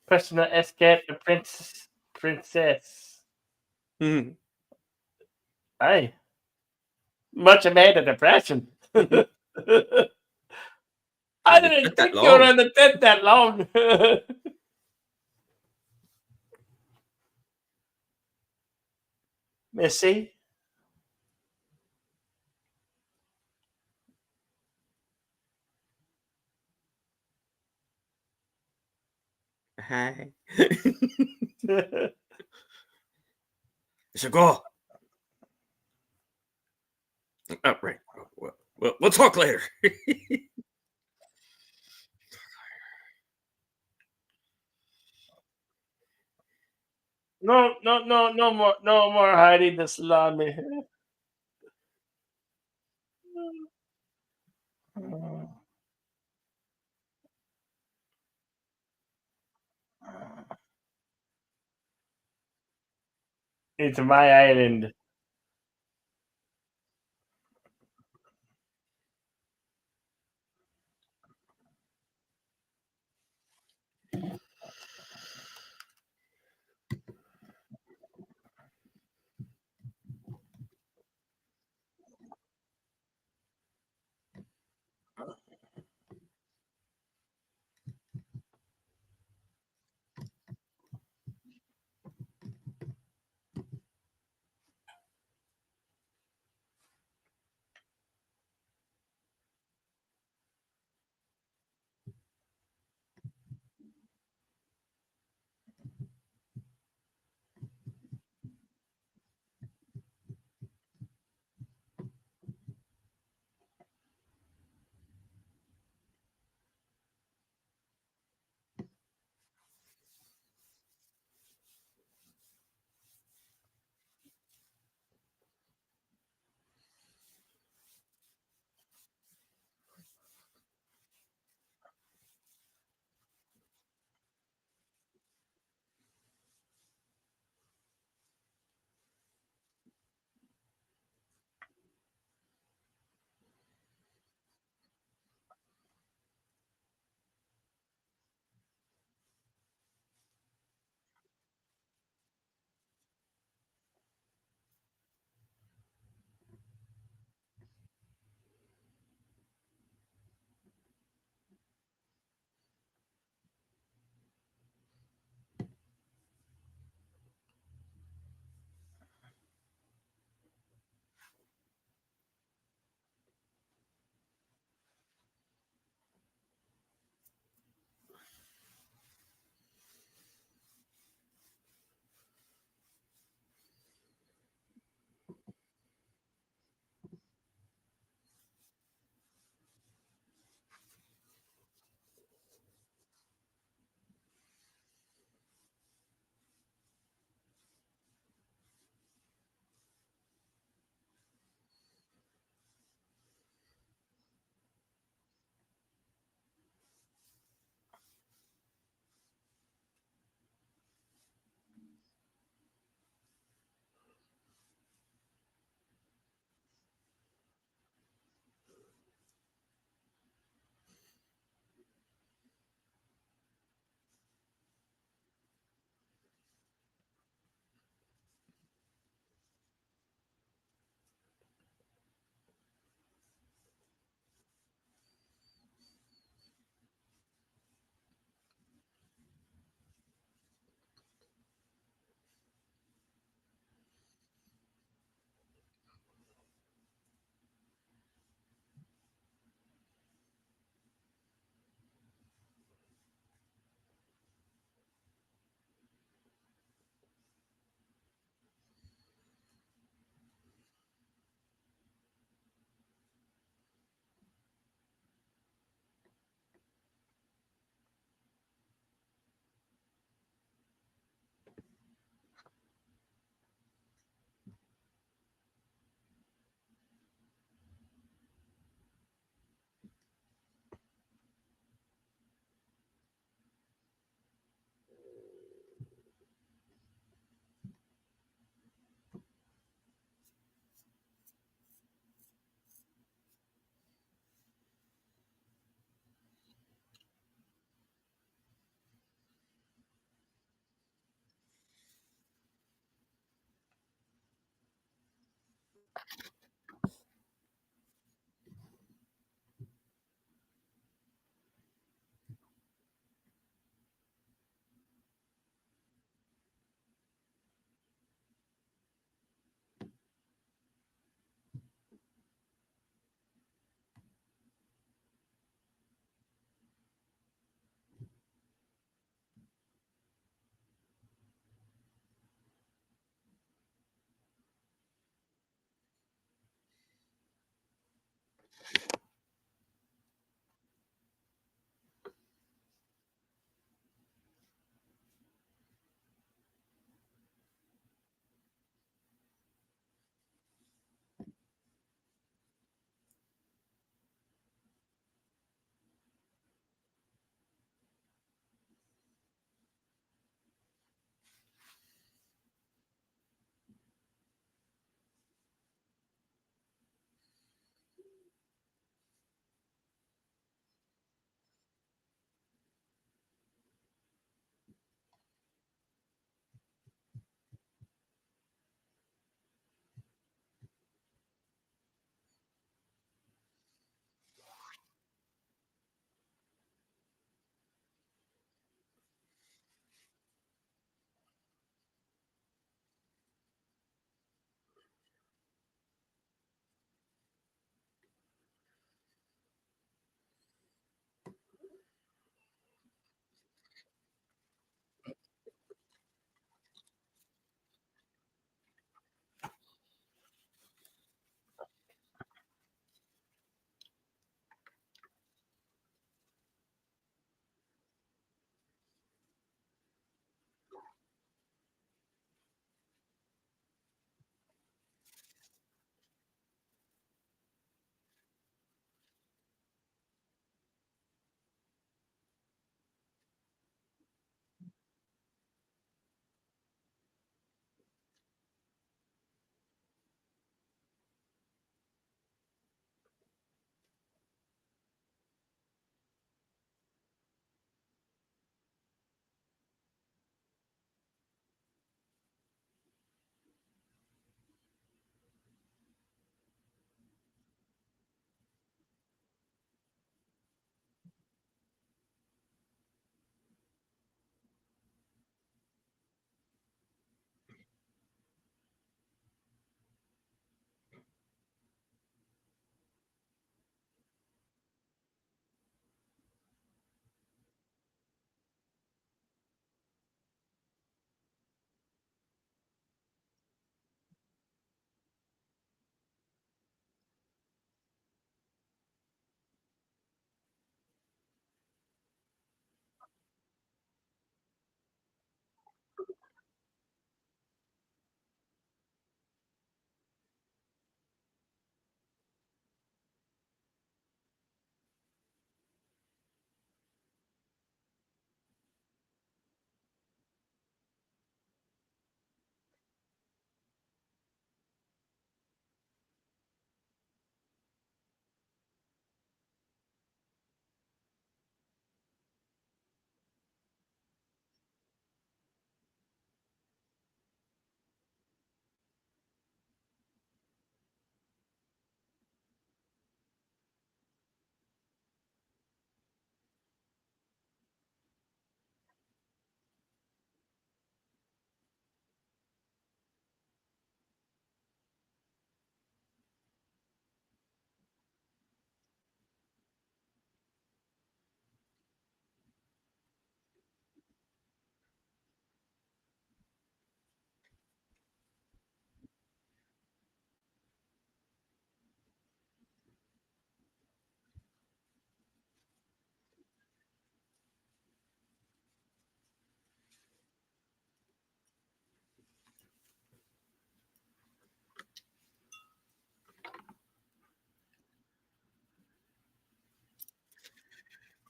Personal escape the princess. Mhm. Aye. Much made a depression. I didn't Took that think you were long. on the tent that long. Missy. Hi. So go. Oh, right. We'll talk later. No, no, no, no more hiding the salami. It's my island.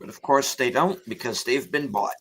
But of course they don't because they've been bought.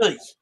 Nice.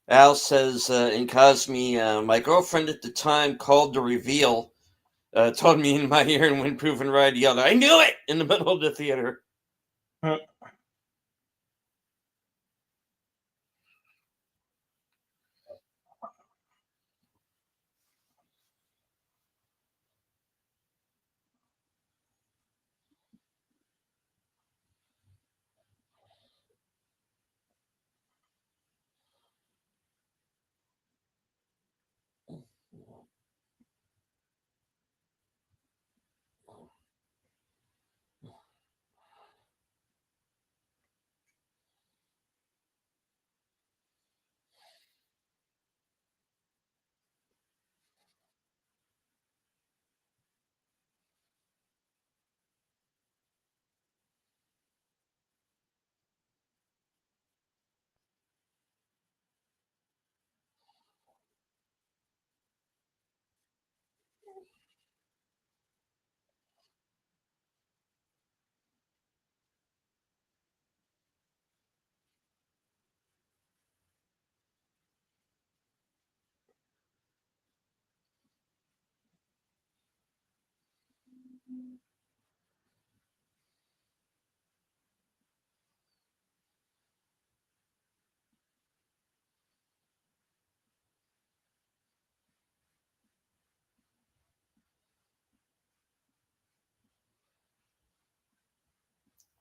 Al says in Cosme, my girlfriend at the time called to reveal, told me in my ear, and when proven right, yelled, "I knew it!" in the middle of the theater.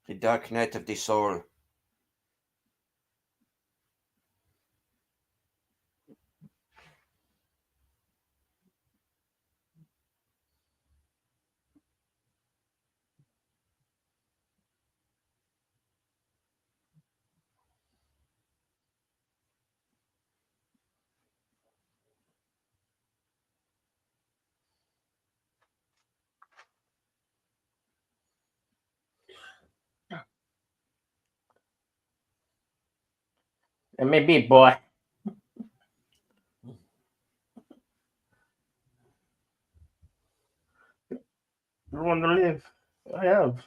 The Dark Night of the Soul. It may be, boy. I want to live. I have.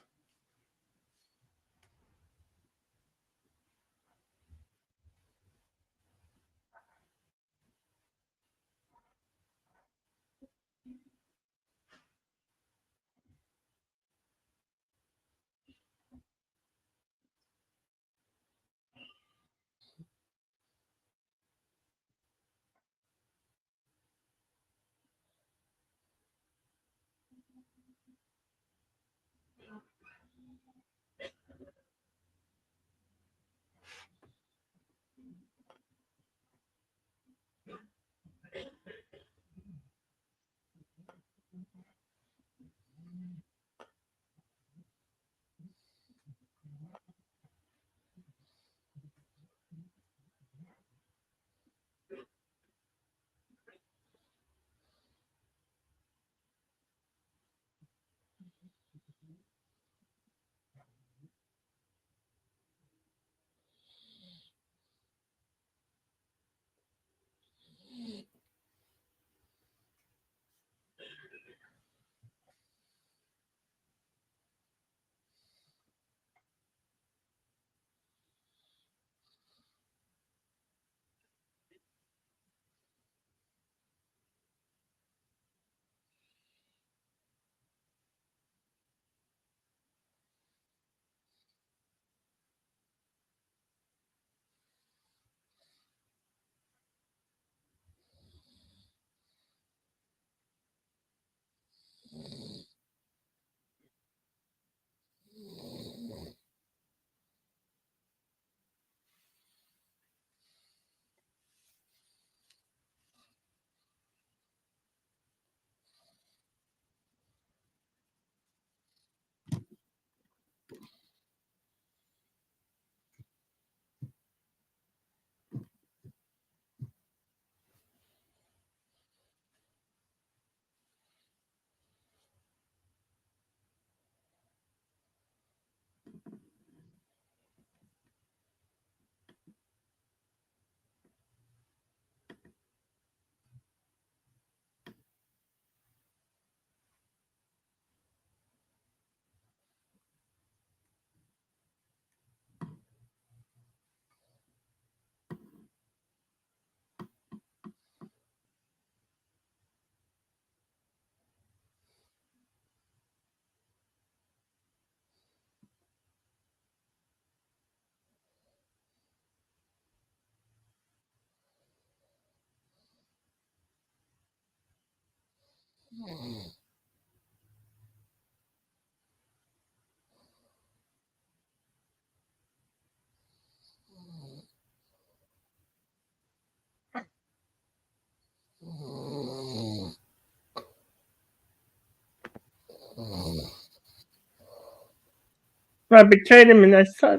I betrayed him and I saw.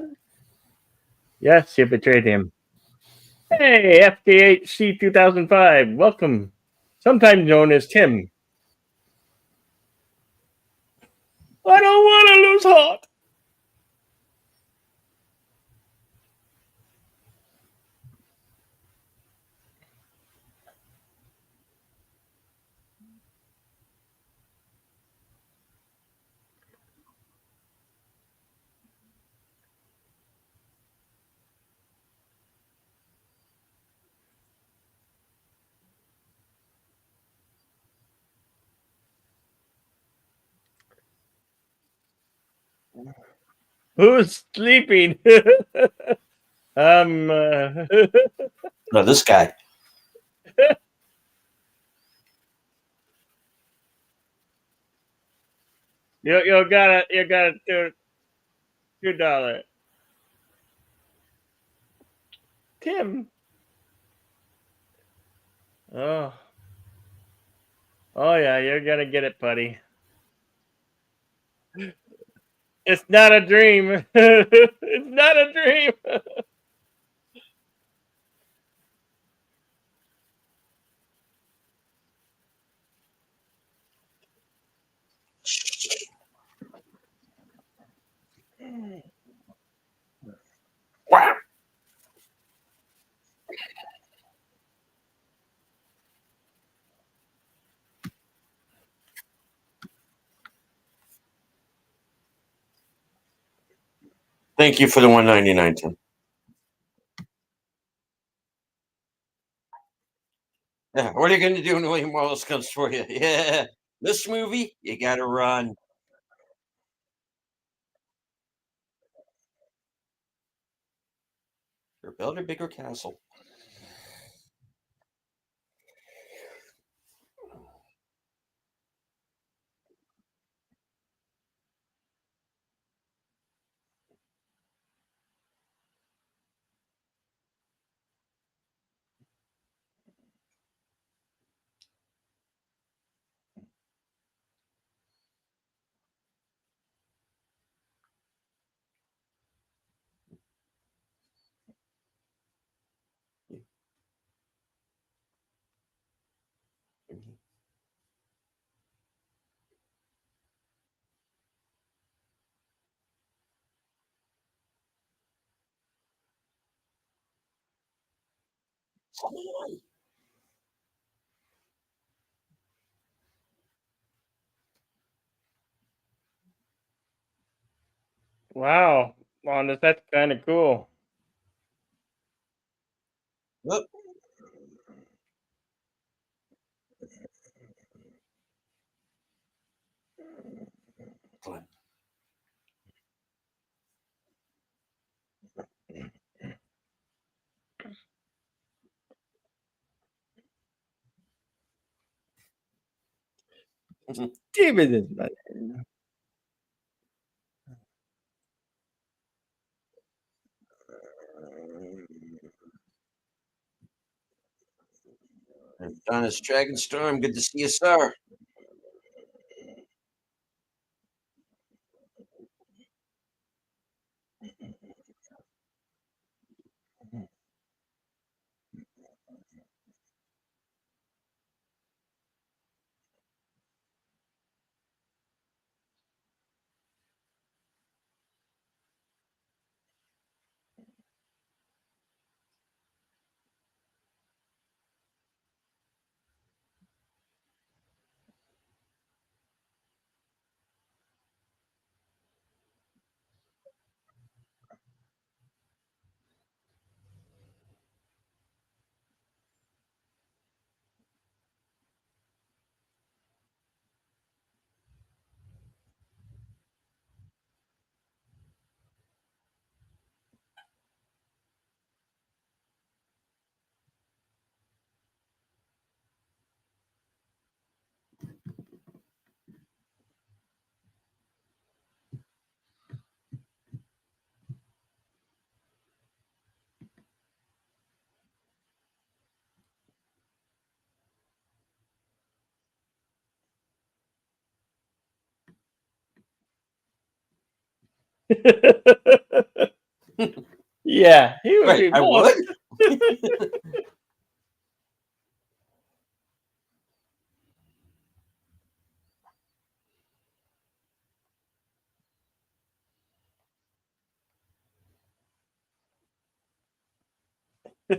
Yes, you betrayed him. Hey, FDHC 2005, welcome. Sometimes known as Tim. I don't want to lose heart. Who's sleeping? um, uh, No, this guy. you got it, $2. Tim. Oh, oh yeah, you're gonna get it, buddy. It's not a dream. It's not a dream. Wow. Thank you for the $1.99, Tim. Yeah, what are you going to do when William Wallace comes for you? Yeah, this movie, you got to run. Or build a bigger castle. Wow, Wanda, that's kind of cool. Look. David is not. Adonis Dragonstorm, good to see you, sir. Yeah, he would Right, be I both.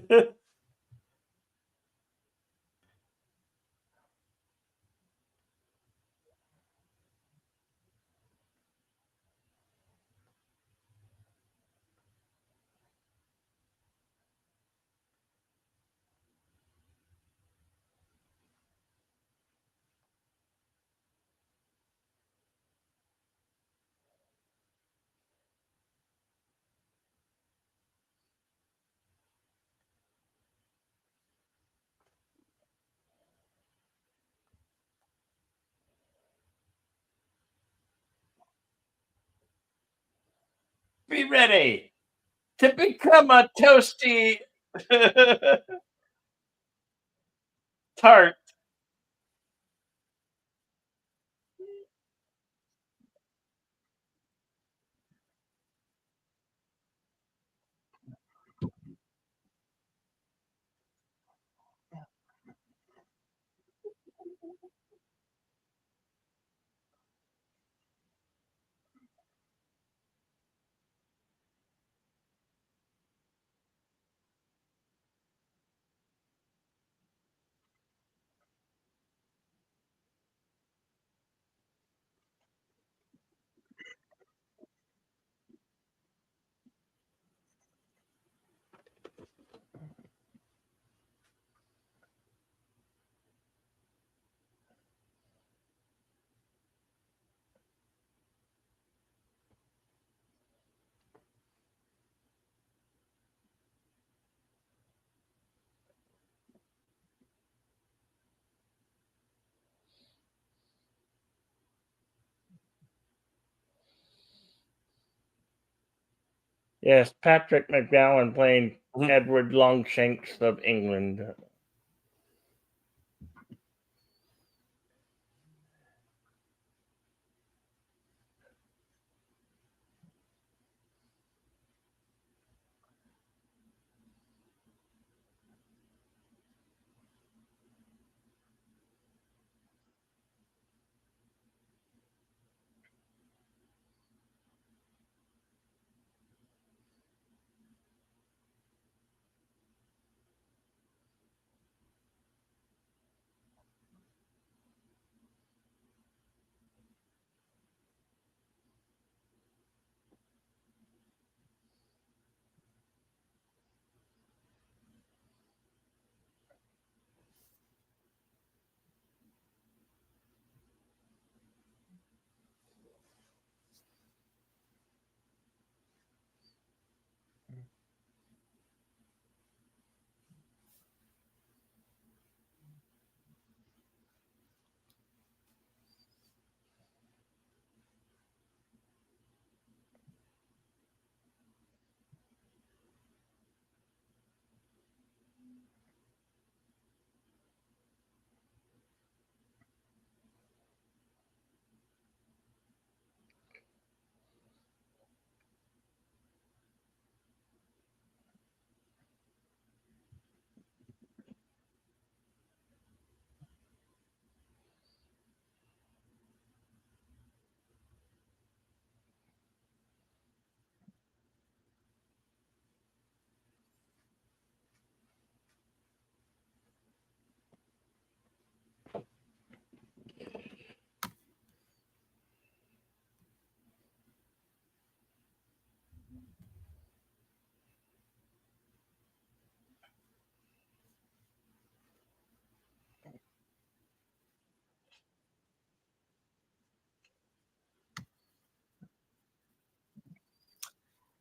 would. Be ready to become a toasty tart. Yes, Patrick McGowan playing Edward Longshanks of England.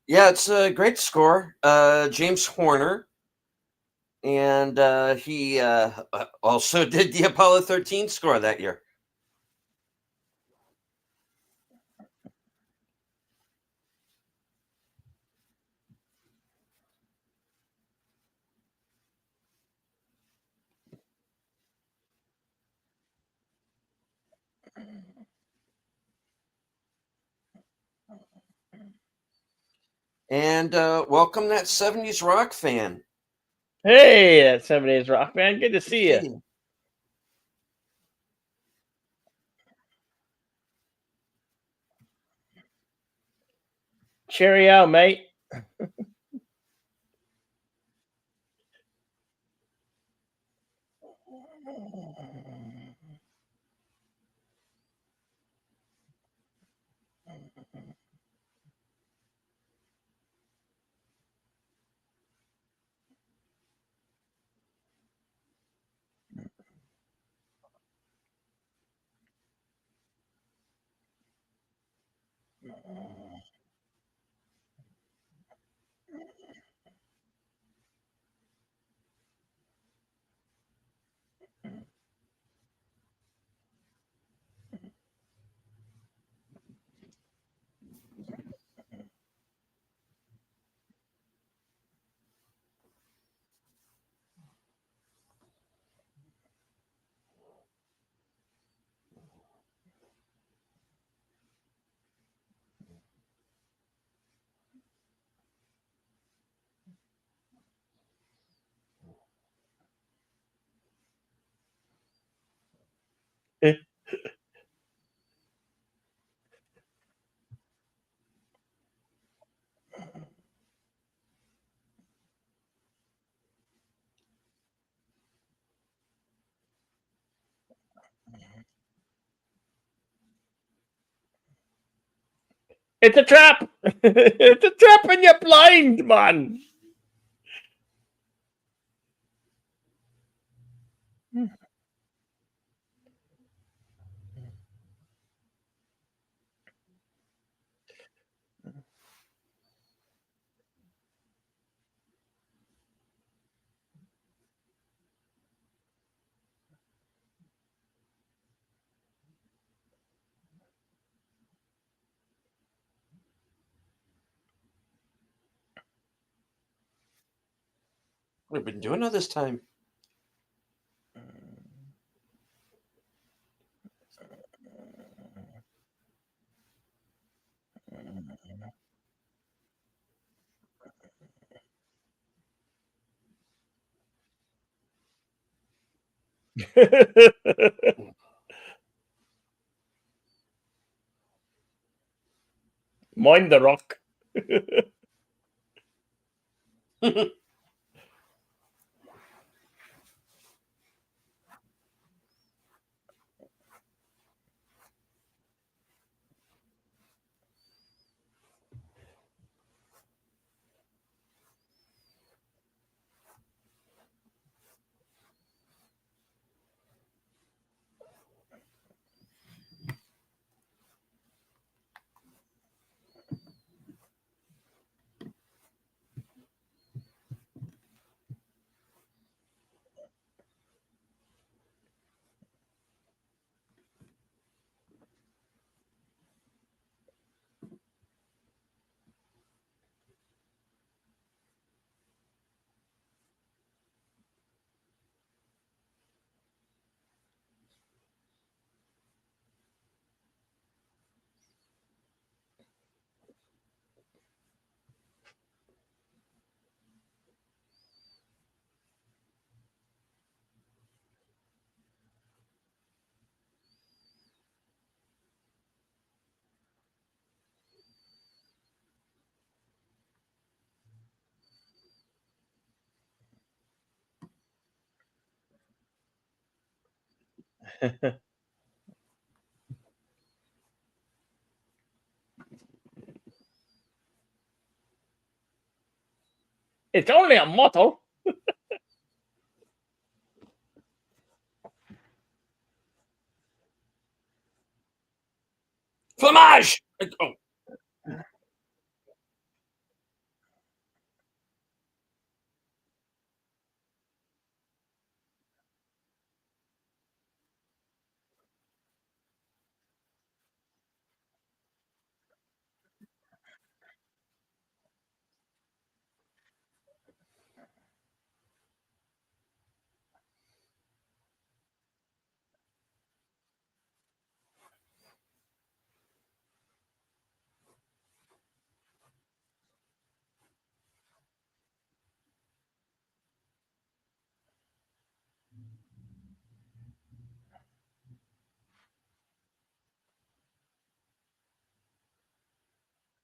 Yeah, it's a great score. James Horner, and he also did the Apollo 13 score that year. And welcome that 70s rock fan. Hey, that 70s rock fan. Good to see you. Cheerio, mate. It's a trap. It's a trap, and you're blind, man. What have we been doing all this time? Mind the rock. It's only a motto. Flamage! Oh,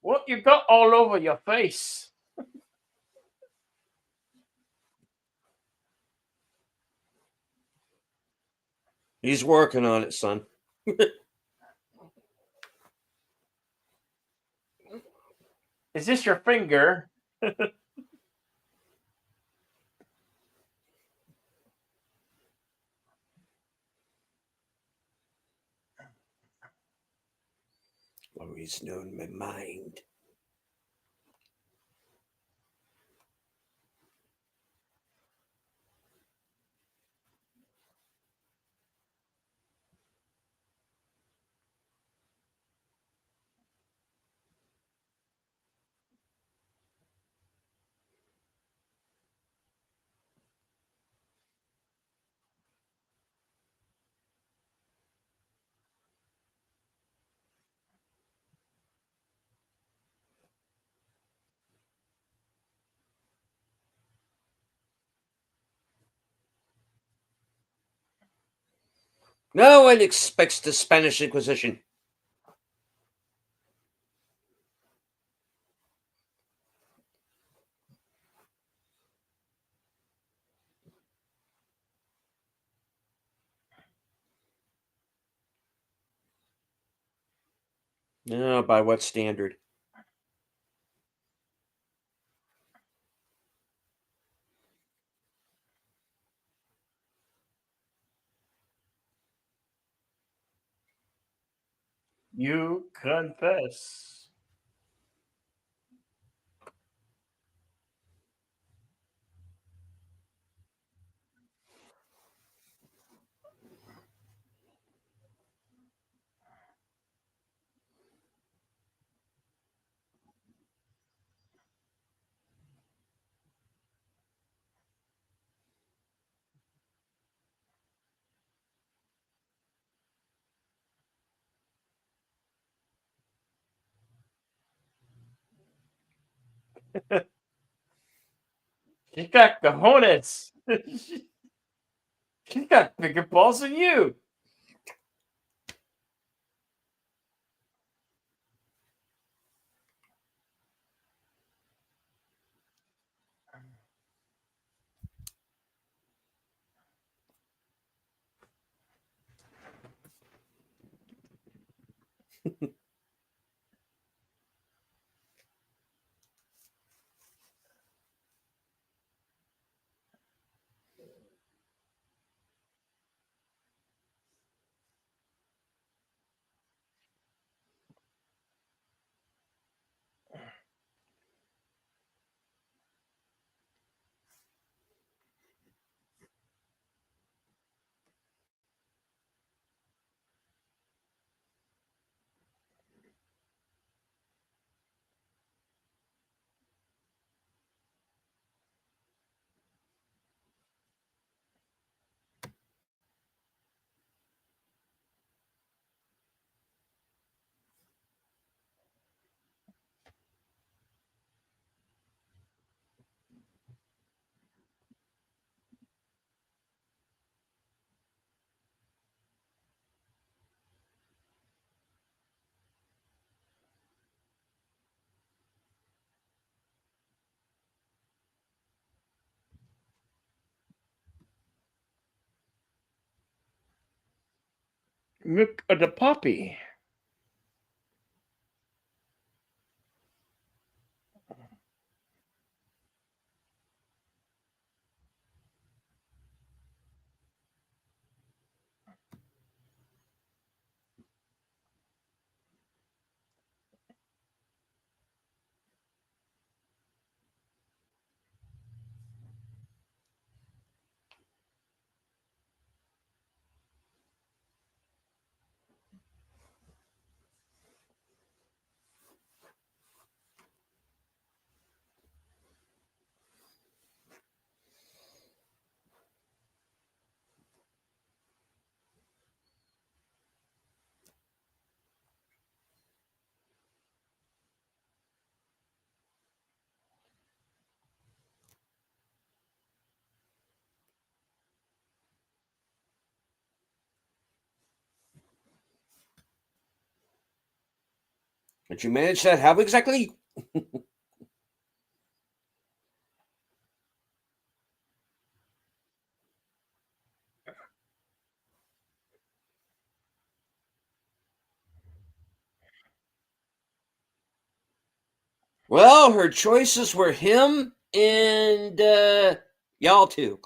What you got all over your face? he's working on it, son. Is this your finger? Always known my mind. No one expects the Spanish Inquisition. By what standard? You confess. She got cojones. She got bigger balls than you. Look at the puppy. Did you manage that? How exactly? Well, her choices were him and y'all too.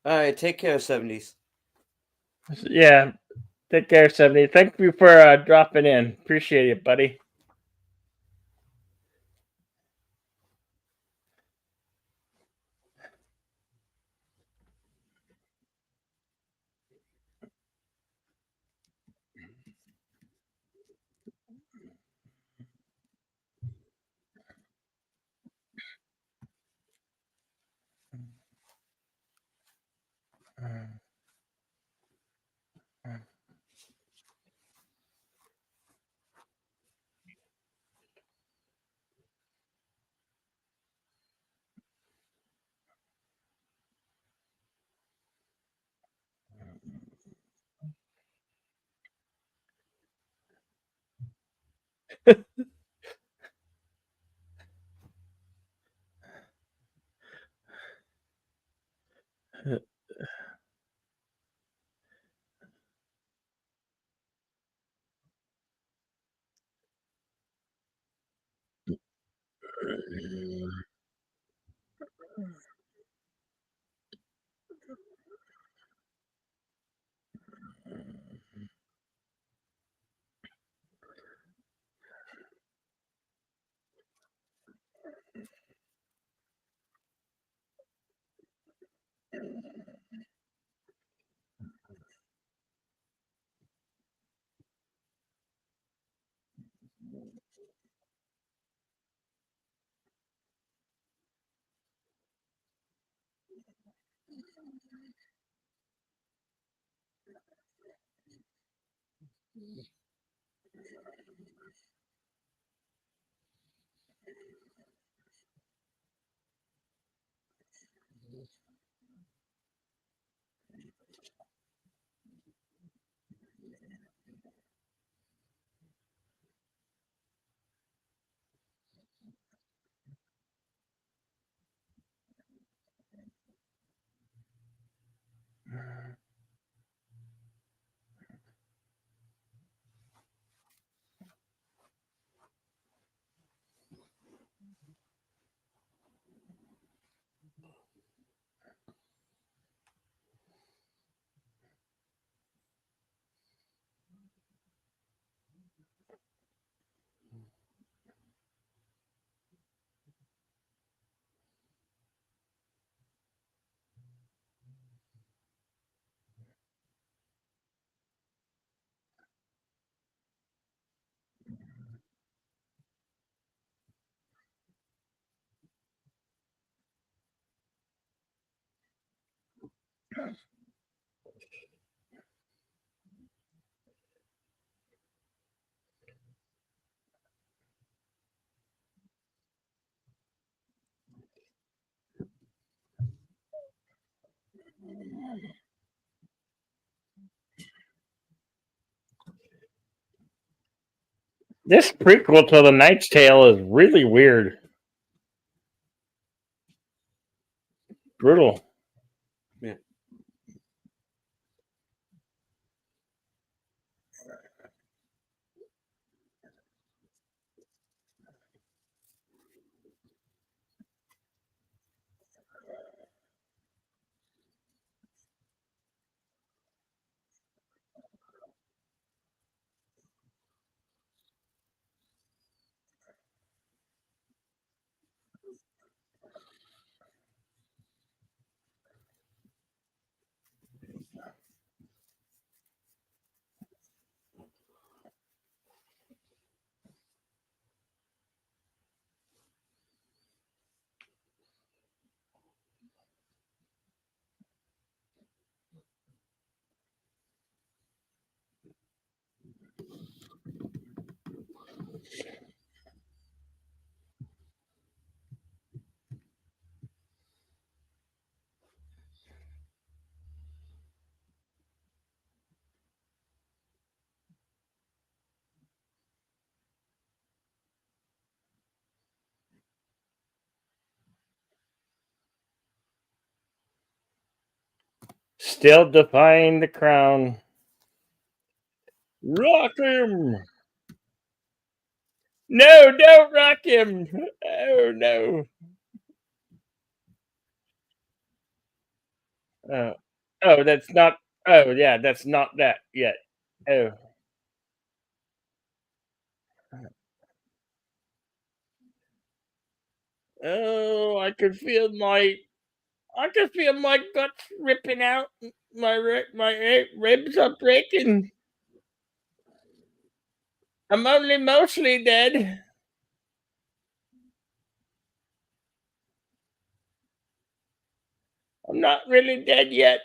All right, take care, 70s. Yeah. Take care, 70. Thank you for dropping in. Appreciate it, buddy. This prequel to The Knight's Tale is really weird. Brutal. Yeah. Still defying the crown. Rock him! No, don't rock him! Oh no! Oh, oh, that's not. Oh yeah, that's not that yet. Oh, oh, I could feel my guts ripping out. My ribs are breaking. I'm only mostly dead. I'm not really dead yet.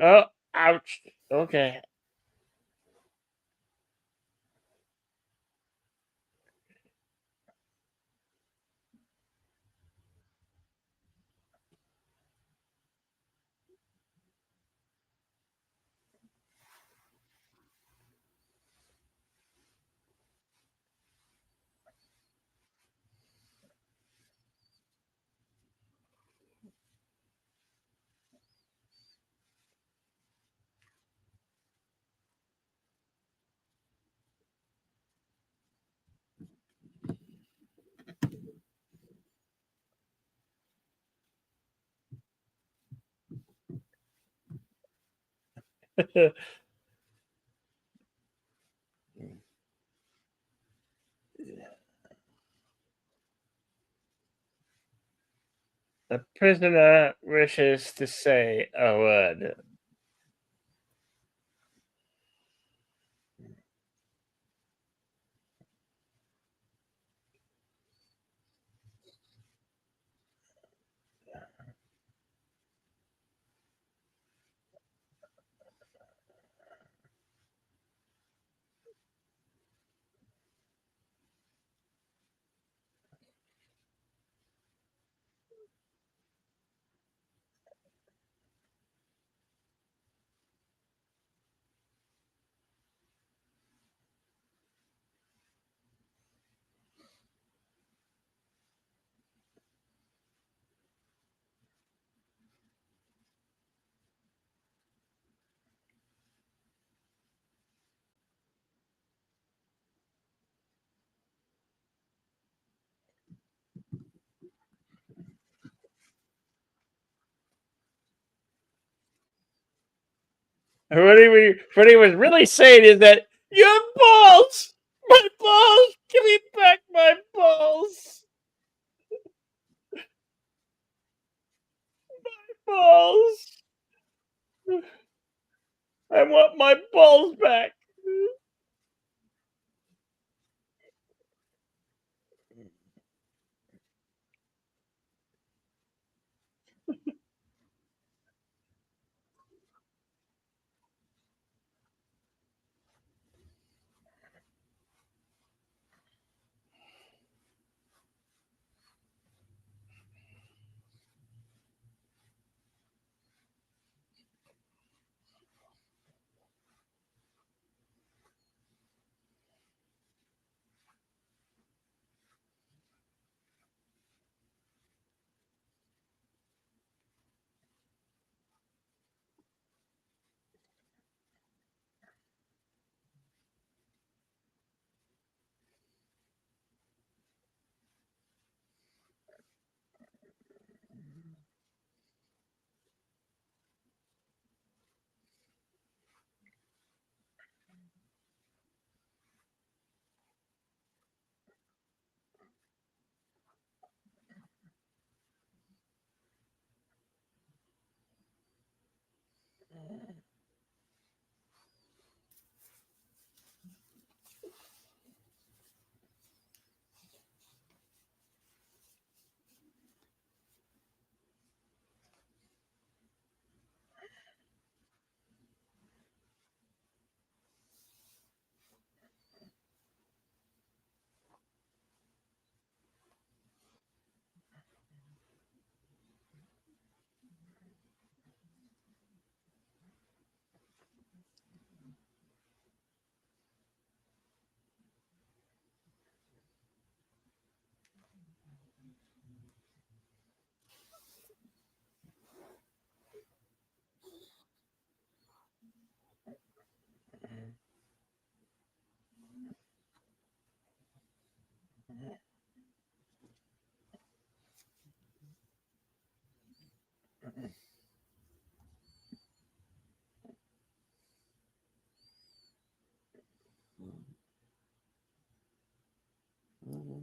Oh, ouch. Okay. The prisoner wishes to say a word. What he was really saying is that your balls, my balls, give me back my balls, balls. I want my balls back.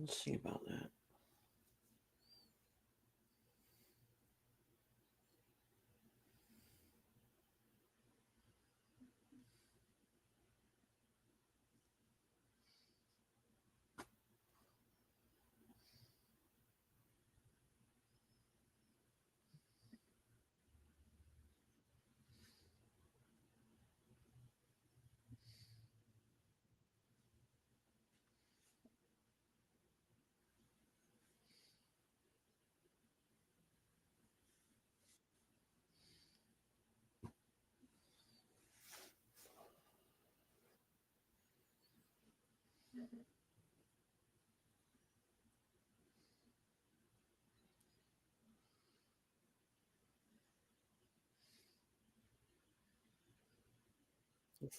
Let's see about that.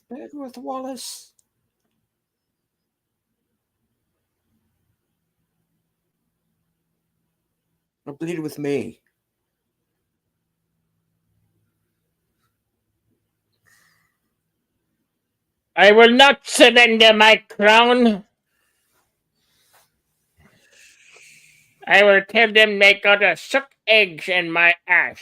Bed with Wallace. Or bleed with me. I will not surrender my crown. I will tell them they gotta suck eggs in my ass.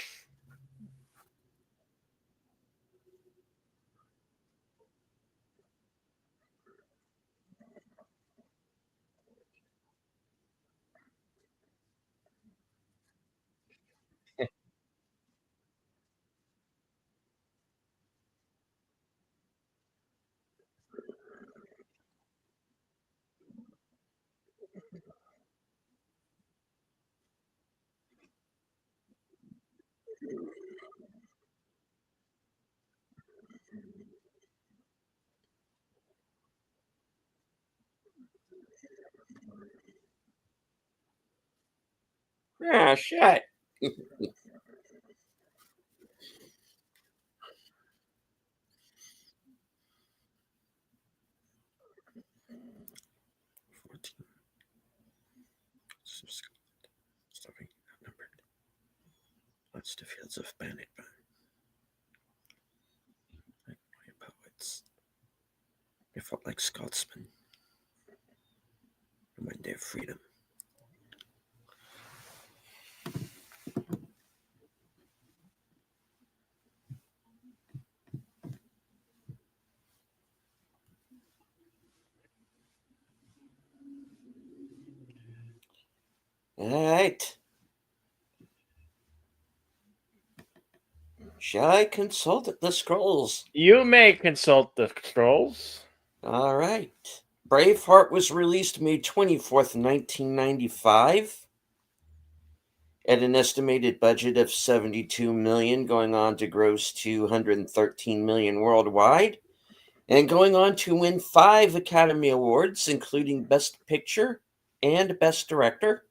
Ah, shit. Stuffing outnumbered. Lots the fields of bandit bone. Like poets. They fought like Scotsmen. And when their freedom. All right. Shall I consult the scrolls? You may consult the scrolls. All right. Braveheart was released May 24th, 1995, at an estimated budget of $72 million, going on to gross $213 million worldwide, and going on to win 5 Academy Awards, including Best Picture and Best Director.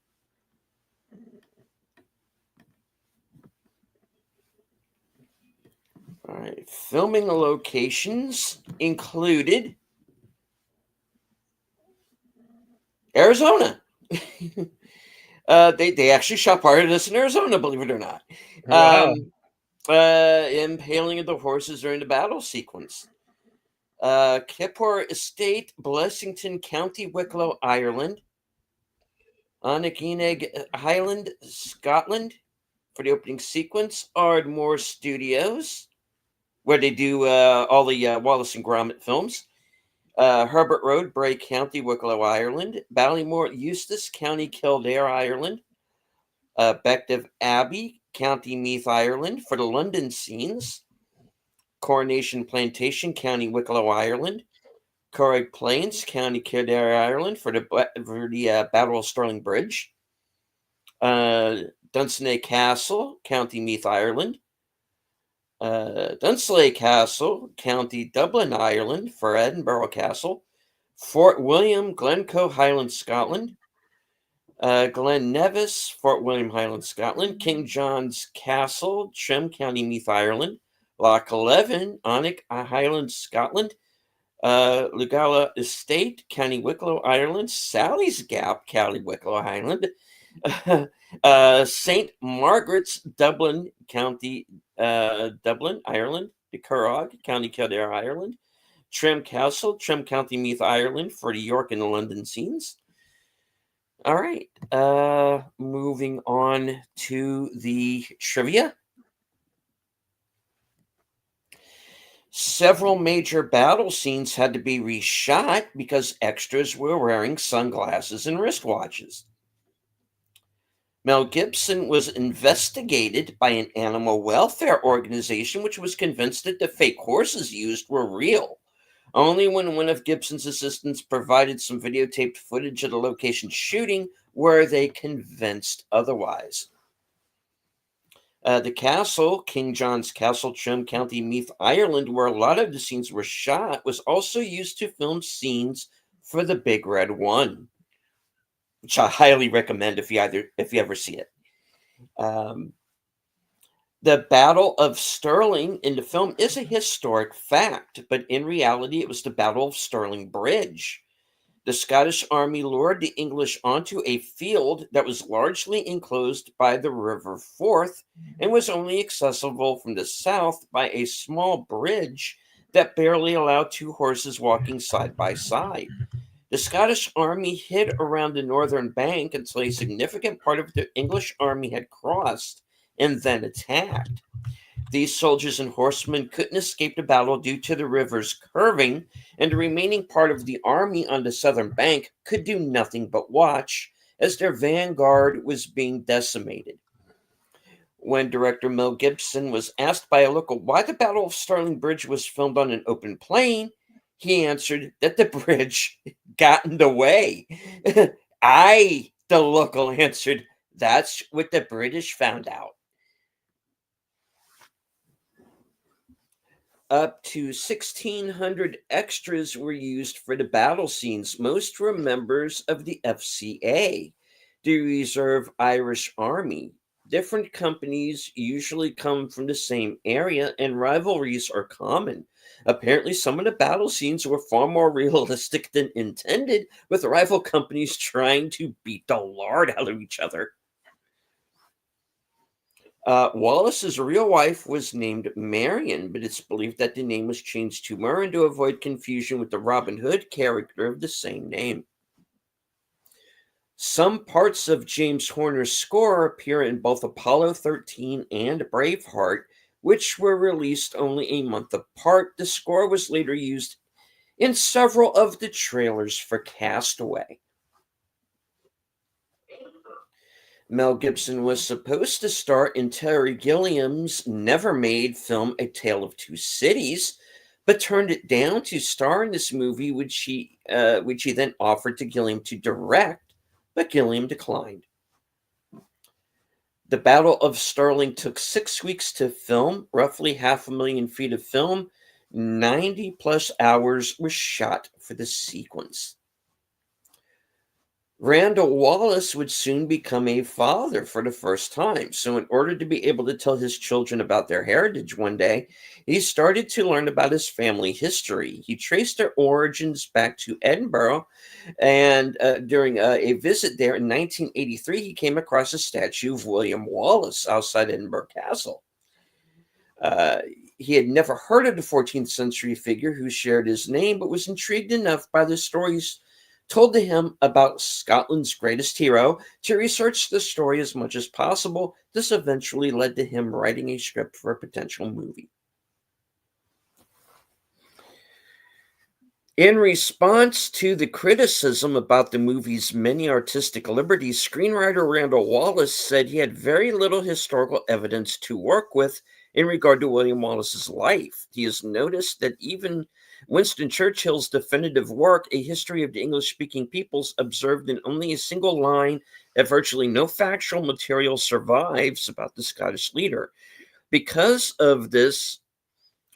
All right. Filming locations included Arizona. They actually shot part of this in Arizona, believe it or not. Wow. Impaling of the horses during the battle sequence. Kippur Estate, Blessington County, Wicklow, Ireland. Onegin Highland, Scotland, for the opening sequence. Ardmore Studios, where they do all the Wallace and Gromit films. Herbert Road, Bray County, Wicklow, Ireland. Ballymore, Eustace County, Kildare, Ireland. Bective Abbey, County Meath, Ireland, for the London scenes. Coronation Plantation, County Wicklow, Ireland. Corrig Plains, County Kildare, Ireland, for the Battle of Stirling Bridge. Dunsinane Castle, County Meath, Ireland. Dunsley Castle, County Dublin, Ireland, for Edinburgh Castle. Fort William, Glencoe, Highland, Scotland. Glen Nevis, Fort William, Highland, Scotland. King John's Castle, Trim, County Meath, Ireland. Loch 11, Onnick, Highland, Scotland. Lugala Estate, County Wicklow, Ireland. Sally's Gap, County Wicklow, Ireland. St. Margaret's, Dublin, County, Dublin, Ireland. De Curragh, County Kildare, Ireland. Trim Castle, Trim County, Meath, Ireland, for the York and the London scenes. All right. Moving on to the trivia. Several major battle scenes had to be reshot because extras were wearing sunglasses and wristwatches. Mel Gibson was investigated by an animal welfare organization which was convinced that the fake horses used were real. Only when one of Gibson's assistants provided some videotaped footage of the location shooting were they convinced otherwise. The castle, King John's Castle, Trim County, Meath, Ireland, where a lot of the scenes were shot, was also used to film scenes for the Big Red One, which I highly recommend if you ever see it. The Battle of Stirling in the film is a historic fact, but in reality, it was the Battle of Stirling Bridge. The Scottish army lured the English onto a field that was largely enclosed by the River Forth and was only accessible from the south by a small bridge that barely allowed two horses walking side by side. The Scottish army hid around the northern bank until a significant part of the English army had crossed and then attacked. These soldiers and horsemen couldn't escape the battle due to the river's curving, and the remaining part of the army on the southern bank could do nothing but watch as their vanguard was being decimated. When director Mel Gibson was asked by a local why the Battle of Stirling Bridge was filmed on an open plain, he answered that the bridge got in the way. The local answered, that's what the British found out. Up to 1,600 extras were used for the battle scenes. Most were members of the FCA, the Reserve Irish Army. Different companies usually come from the same area, and rivalries are common. Apparently, some of the battle scenes were far more realistic than intended, with rival companies trying to beat the lard out of each other. Wallace's real wife was named Marion, but it's believed that the name was changed to Murren to avoid confusion with the Robin Hood character of the same name. Some parts of James Horner's score appear in both Apollo 13 and Braveheart, which were released only a month apart. The score was later used in several of the trailers for Castaway. Mel Gibson was supposed to star in Terry Gilliam's never-made film A Tale of Two Cities, but turned it down to star in this movie, which he then offered to Gilliam to direct, but Gilliam declined. The Battle of Stirling took 6 weeks to film, roughly 500,000 feet of film. 90 plus hours was shot for the sequence. Randall Wallace would soon become a father for the first time. So, in order to be able to tell his children about their heritage one day, he started to learn about his family history. He traced their origins back to Edinburgh, and during a visit there in 1983, he came across a statue of William Wallace outside Edinburgh Castle. He had never heard of the 14th century figure who shared his name, but was intrigued enough by the stories told to him about Scotland's greatest hero to research the story as much as possible. This eventually led to him writing a script for a potential movie. In response to the criticism about the movie's many artistic liberties, screenwriter Randall Wallace said he had very little historical evidence to work with in regard to William Wallace's life. He has noticed that even Winston Churchill's definitive work, A History of the English-Speaking Peoples, observed in only a single line that virtually no factual material survives about the Scottish leader. Because of this,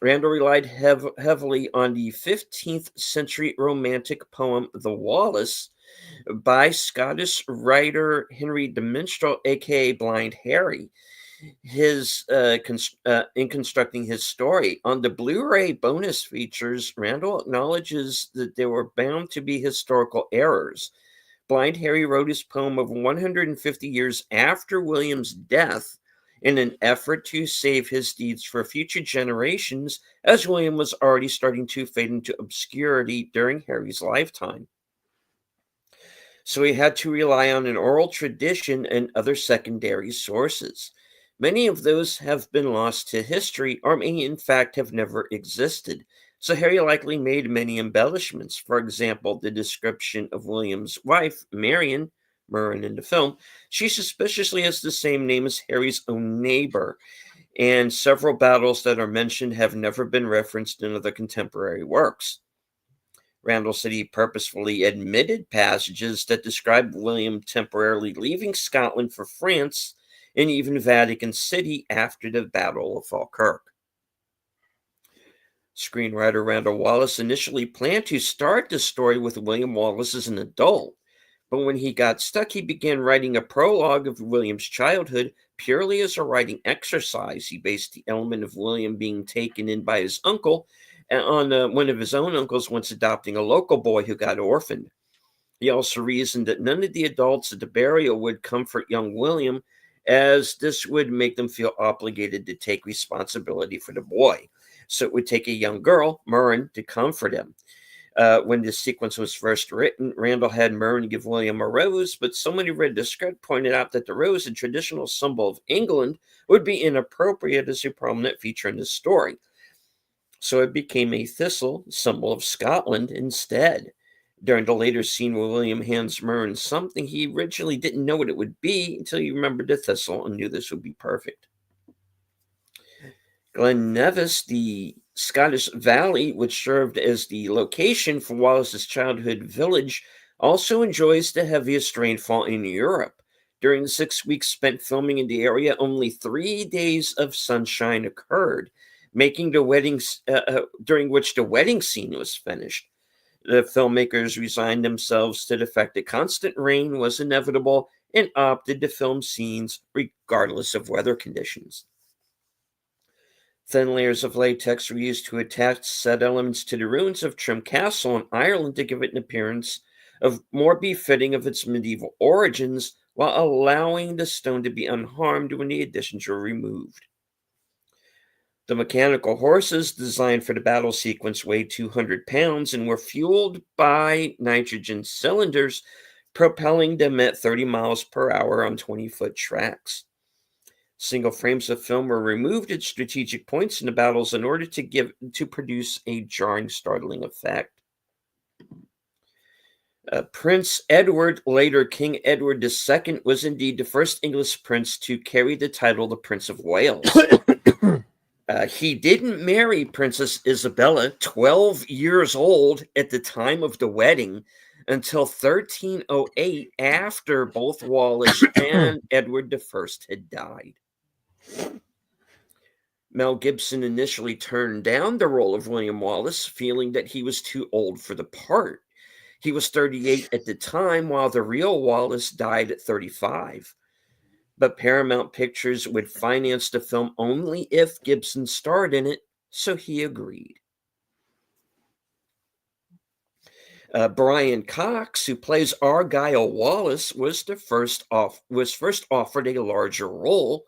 Randall relied heavily on the 15th century romantic poem The Wallace by Scottish writer Henry de Minstrel, aka Blind Harry, in constructing his story. On the Blu-ray bonus features, Randall acknowledges that there were bound to be historical errors, Blind Harry wrote his poem over 150 years after William's death in an effort to save his deeds for future generations, as William was already starting to fade into obscurity during Harry's lifetime. So he had to rely on an oral tradition and other secondary sources. Many of those have been lost to history, or may in fact have never existed. So Harry likely made many embellishments. For example, the description of William's wife, Marion, Murren in the film, she suspiciously has the same name as Harry's own neighbor, and several battles that are mentioned have never been referenced in other contemporary works. Randall said he purposefully omitted passages that describe William temporarily leaving Scotland for France and even Vatican City after the Battle of Falkirk. Screenwriter Randall Wallace initially planned to start the story with William Wallace as an adult, but when he got stuck, he began writing a prologue of William's childhood purely as a writing exercise. He based the element of William being taken in by his uncle on one of his own uncles once adopting a local boy who got orphaned. He also reasoned that none of the adults at the burial would comfort young William, as this would make them feel obligated to take responsibility for the boy. So it would take a young girl, Murren, to comfort him. When this sequence was first written, Randall had Murren give William a rose, but someone who read the script pointed out that the rose, a traditional symbol of England, would be inappropriate as a prominent feature in the story. So it became a thistle, symbol of Scotland, instead. During the later scene where William hands Murren something, he originally didn't know what it would be until he remembered the thistle and knew this would be perfect. Glen Nevis, the Scottish valley, which served as the location for Wallace's childhood village, also enjoys the heaviest rainfall in Europe. During the 6 weeks spent filming in the area, only 3 days of sunshine occurred, making the weddings during which the wedding scene was finished. The filmmakers resigned themselves to the fact that constant rain was inevitable and opted to film scenes regardless of weather conditions. Thin layers of latex were used to attach set elements to the ruins of Trim Castle in Ireland to give it an appearance of more befitting of its medieval origins, while allowing the stone to be unharmed when the additions were removed. The mechanical horses designed for the battle sequence weighed 200 pounds and were fueled by nitrogen cylinders, propelling them at 30 miles per hour on 20-foot tracks. Single frames of film were removed at strategic points in the battles in order to produce a jarring, startling effect. Prince Edward, later King Edward II, was indeed the first English prince to carry the title the Prince of Wales. He didn't marry Princess Isabella, 12 years old at the time of the wedding, until 1308, after both Wallace and Edward I had died. Mel Gibson initially turned down the role of William Wallace, feeling that he was too old for the part. He was 38 at the time, while the real Wallace died at 35. But Paramount Pictures would finance the film only if Gibson starred in it, so he agreed. Brian Cox, who plays Argyle Wallace, was first offered a larger role,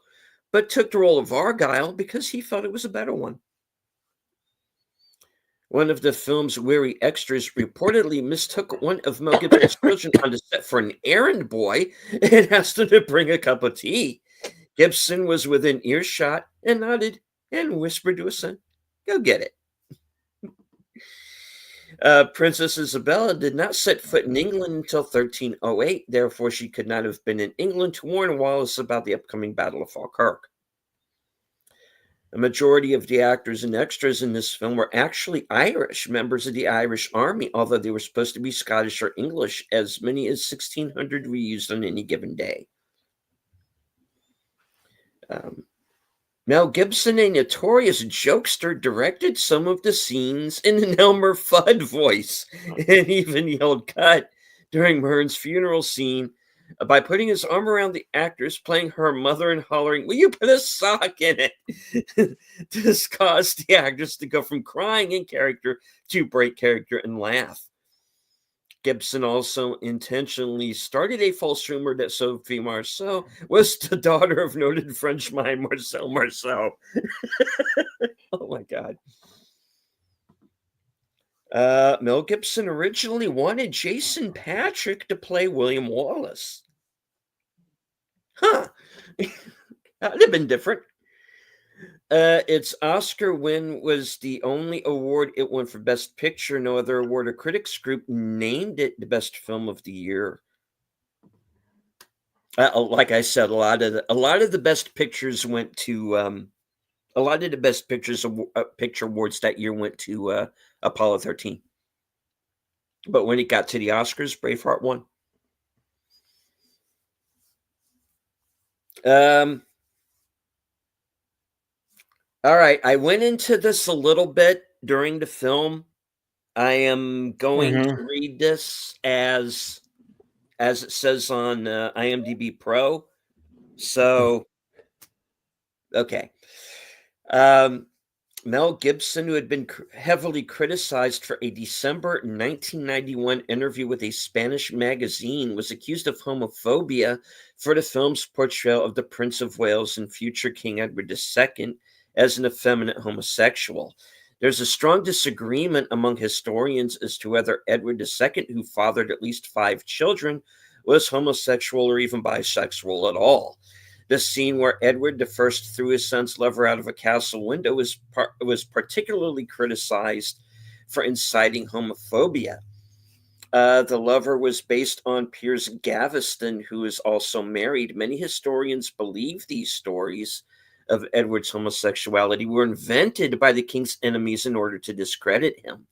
but took the role of Argyle because he felt it was a better one. One of the film's weary extras reportedly mistook one of Mel Gibson's children on the set for an errand boy and asked him to bring a cup of tea. Gibson was within earshot and nodded and whispered to his son, "Go get it." Princess Isabella did not set foot in England until 1308, therefore she could not have been in England to warn Wallace about the upcoming Battle of Falkirk. A majority of the actors and extras in this film were actually Irish, members of the Irish Army, although they were supposed to be Scottish or English. As many as 1,600 were used on any given day. Mel Gibson, a notorious jokester, directed some of the scenes in an Elmer Fudd voice and even yelled "cut" during Murren's funeral scene by putting his arm around the actress playing her mother and hollering, "Will you put a sock in it?" This caused the actress to go from crying in character to break character and laugh. Gibson also intentionally started a false rumor that Sophie Marceau was the daughter of noted French mime Marcel Marceau. Oh my God. Mel Gibson originally wanted Jason Patrick to play William Wallace. Huh. That'd have been different. Its Oscar win was the only award it won for Best Picture. No other award or critics group named it the best film of the year. Like I said, a lot of the best pictures went to a lot of the best picture awards that year went to Apollo 13. But when it got to the Oscars, Braveheart won. All right, I went into this a little bit during the film. I am going to read this as it says on IMDb Pro. So, okay. Mel Gibson, who had been heavily criticized for a December 1991 interview with a Spanish magazine, was accused of homophobia for the film's portrayal of the Prince of Wales and future King Edward II as an effeminate homosexual. There's a strong disagreement among historians as to whether Edward II, who fathered at least 5 children, was homosexual or even bisexual at all. The scene where Edward I threw his son's lover out of a castle window was particularly criticized for inciting homophobia. The lover was based on Piers Gaveston, who is also married. Many historians believe these stories of Edward's homosexuality were invented by the king's enemies in order to discredit him.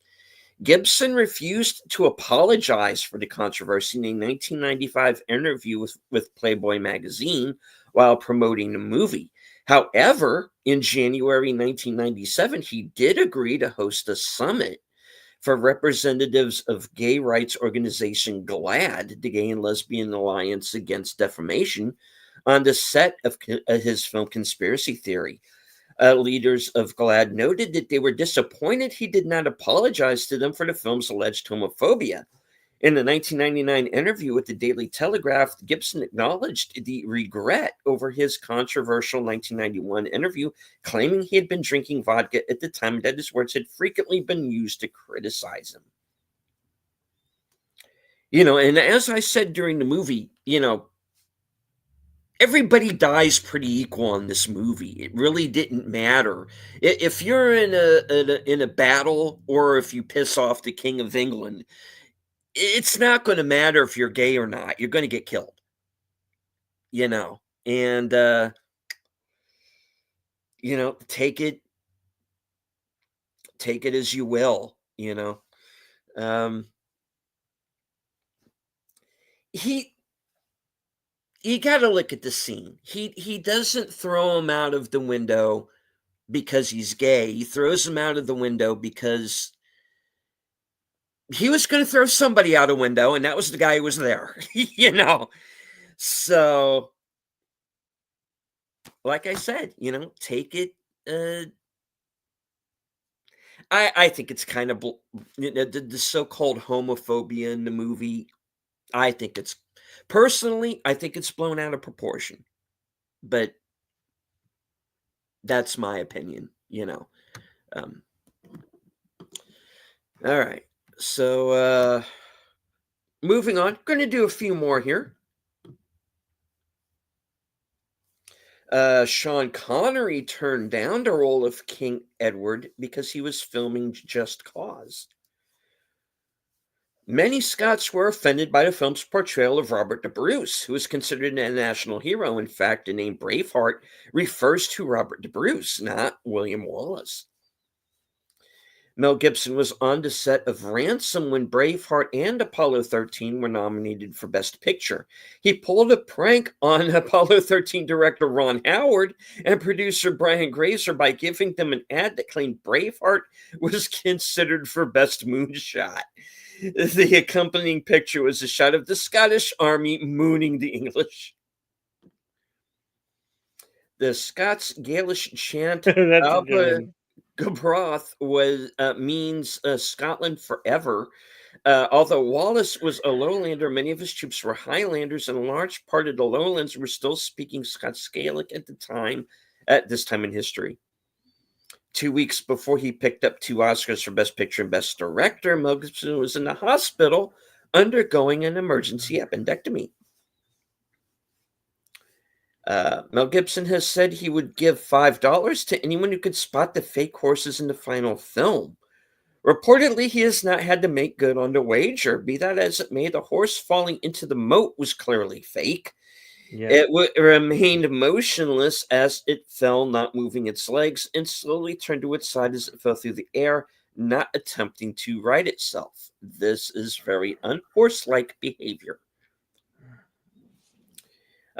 Gibson refused to apologize for the controversy in a 1995 interview with Playboy magazine while promoting the movie. However, in January 1997, he did agree to host a summit for representatives of gay rights organization GLAAD, the Gay and Lesbian Alliance Against Defamation, on the set of his film Conspiracy Theory. Leaders of GLAAD noted that they were disappointed he did not apologize to them for the film's alleged homophobia. In the 1999 interview with the Daily Telegraph, Gibson acknowledged the regret over his controversial 1991 interview, claiming he had been drinking vodka at the time that his words had frequently been used to criticize him. And as I said during the movie, everybody dies pretty equal in this movie. It really didn't matter if you're in a battle or if you piss off the King of England. It's not going to matter if you're gay or not. You're going to get killed. And take it as you will. You got to look at the scene. He doesn't throw him out of the window because he's gay. He throws him out of the window because he was going to throw somebody out a window, and that was the guy who was there. So, like I said, take it. I think it's kind of the so-called homophobia in the movie. I think it's blown out of proportion, but that's my opinion. All right. So, moving on, going to do a few more here. Sean Connery turned down the role of King Edward because he was filming Just Cause. Many Scots were offended by the film's portrayal of Robert the Bruce, who is considered a national hero. In fact, the name Braveheart refers to Robert the Bruce, not William Wallace. Mel Gibson was on the set of Ransom when Braveheart and Apollo 13 were nominated for Best Picture. He pulled a prank on Apollo 13 director Ron Howard and producer Brian Grazer by giving them an ad that claimed Braveheart was considered for Best Moonshot. The accompanying picture was a shot of the Scottish Army mooning the English. The Scots Gaelic chant That's a good one. Gabroth means Scotland forever. Although Wallace was a lowlander, many of his troops were highlanders, and a large part of the lowlands were still speaking Scots Gaelic at this time in history. 2 weeks before he picked up 2 Oscars for Best Picture and Best Director, Mel Gibson was in the hospital undergoing an emergency appendectomy. Mel Gibson has said he would give $5 to anyone who could spot the fake horses in the final film. Reportedly, he has not had to make good on the wager. Be that as it may, the horse falling into the moat was clearly fake. Yeah. It remained motionless as it fell, not moving its legs, and slowly turned to its side as it fell through the air, not attempting to right itself. This is very unhorse-like behavior.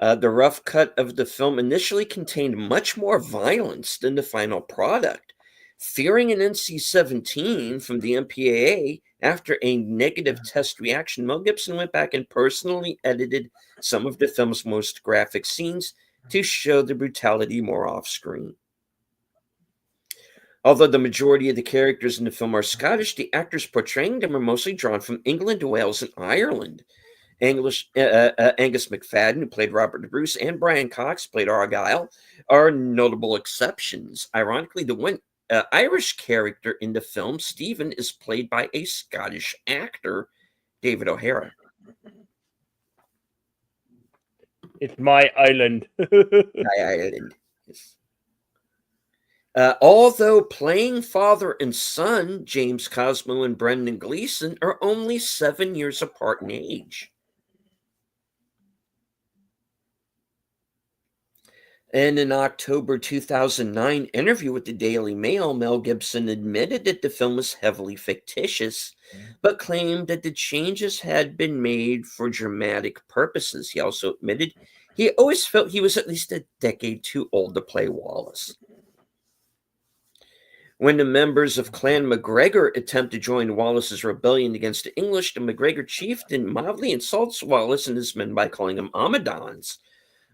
The rough cut of the film initially contained much more violence than the final product. Fearing an NC-17 from the MPAA after a negative test reaction, Mel Gibson went back and personally edited some of the film's most graphic scenes to show the brutality more off-screen. Although the majority of the characters in the film are Scottish, the actors portraying them are mostly drawn from England, Wales, and Ireland. Angus McFadden, who played Robert the Bruce, and Brian Cox, played Argyle, are notable exceptions. Ironically, the one Irish character in the film, Stephen, is played by a Scottish actor, David O'Hara. It's my island. Ireland. Yes. Although playing father and son, James Cosmo and Brendan Gleeson are only 7 years apart in age. In an October 2009 interview with the Daily Mail, Mel Gibson admitted that the film was heavily fictitious, but claimed that the changes had been made for dramatic purposes. He also admitted he always felt he was at least a decade too old to play Wallace. When the members of Clan MacGregor attempt to join Wallace's rebellion against the English, the MacGregor chieftain mildly insults Wallace and his men by calling them Amadons.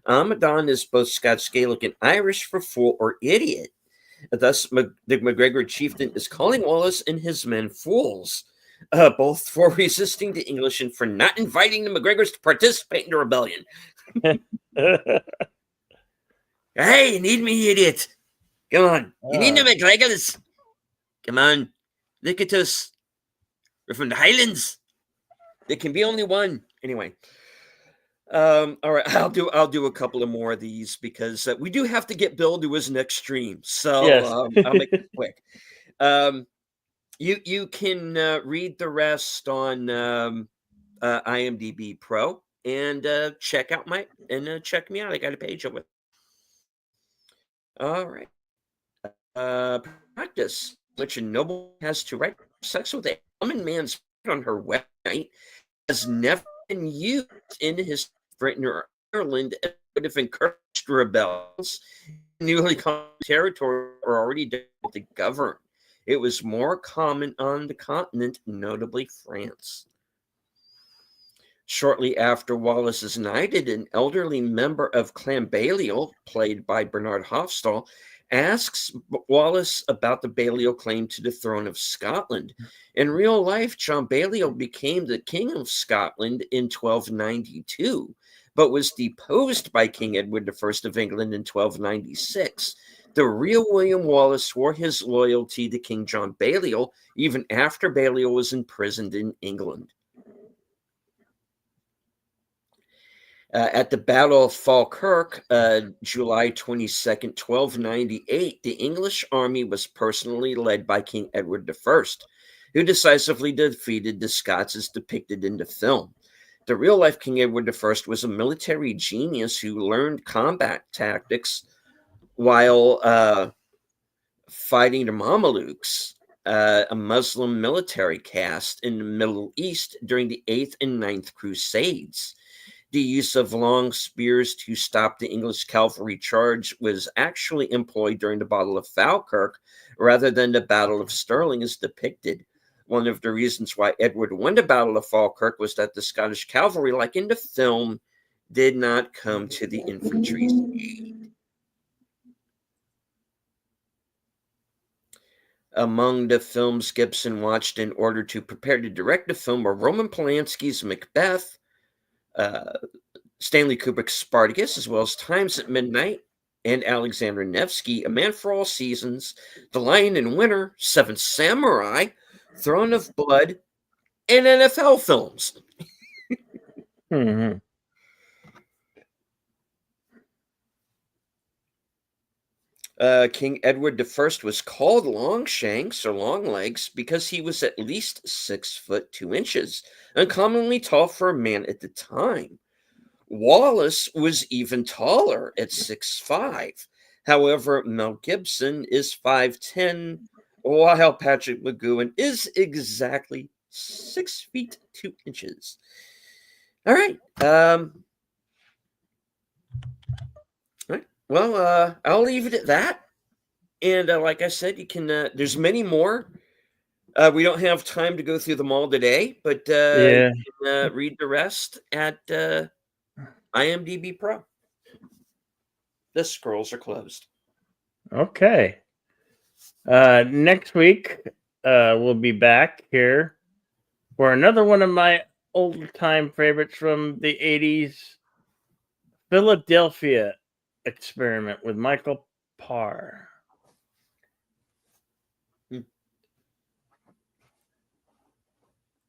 Amadon is both Scots Gaelic and Irish for fool or idiot. Thus, the MacGregor chieftain is calling Wallace and his men fools, both for resisting the English and for not inviting the MacGregors to participate in the rebellion. Hey, you need me, idiot. Come on. You need the MacGregors. Come on. Look at us. We're from the Highlands. There can be only one. Anyway. All right, I'll do a couple of more of these because we do have to get Bill to his next stream. So Yes. I'll make it quick. You can read the rest on IMDb Pro and check me out. I got a page of it. All right. Practice, which a noble has to write sex with a woman man's on her website, has never been used in his Britain or Ireland. It would have encouraged rebels. Newly conquered territory are already difficult to govern. It was more common on the continent, notably France. Shortly after Wallace is knighted, an elderly member of Clan Balliol, played by Bernard Hofstall, asks Wallace about the Balliol claim to the throne of Scotland. In real life, John Balliol became the King of Scotland in 1292, but was deposed by King Edward I of England in 1296. The real William Wallace swore his loyalty to King John Balliol even after Balliol was imprisoned in England. At the Battle of Falkirk, July 22nd, 1298, the English army was personally led by King Edward I, who decisively defeated the Scots as depicted in the film. The real-life King Edward I was a military genius who learned combat tactics while fighting the Mamelukes, a Muslim military caste in the Middle East during the 8th and 9th Crusades. The use of long spears to stop the English cavalry charge was actually employed during the Battle of Falkirk rather than the Battle of Stirling as depicted. One of the reasons why Edward won the Battle of Falkirk was that the Scottish cavalry, like in the film, did not come to the infantry's aid. Among the films Gibson watched in order to prepare to direct the film were Roman Polanski's Macbeth, Stanley Kubrick's Spartacus, as well as Times at Midnight, and Alexander Nevsky, A Man for All Seasons, The Lion in Winter, Seven Samurai, Throne of Blood, and NFL films. Mm-hmm. King Edward I was called Longshanks or Longlegs because he was at least 6'2", uncommonly tall for a man at the time. Wallace was even taller at 6'5". However, Mel Gibson is 5'10", while Patrick McGowan is exactly 6 feet 2 inches. All right. All right. Well, I'll leave it at that. And like I said, you can. There's many more. We don't have time to go through them all today, but Yeah. you can read the rest at IMDb Pro. The scrolls are closed. Okay. Next week, we'll be back here for another one of my old-time favorites from the 80s, Philadelphia Experiment with Michael Parr.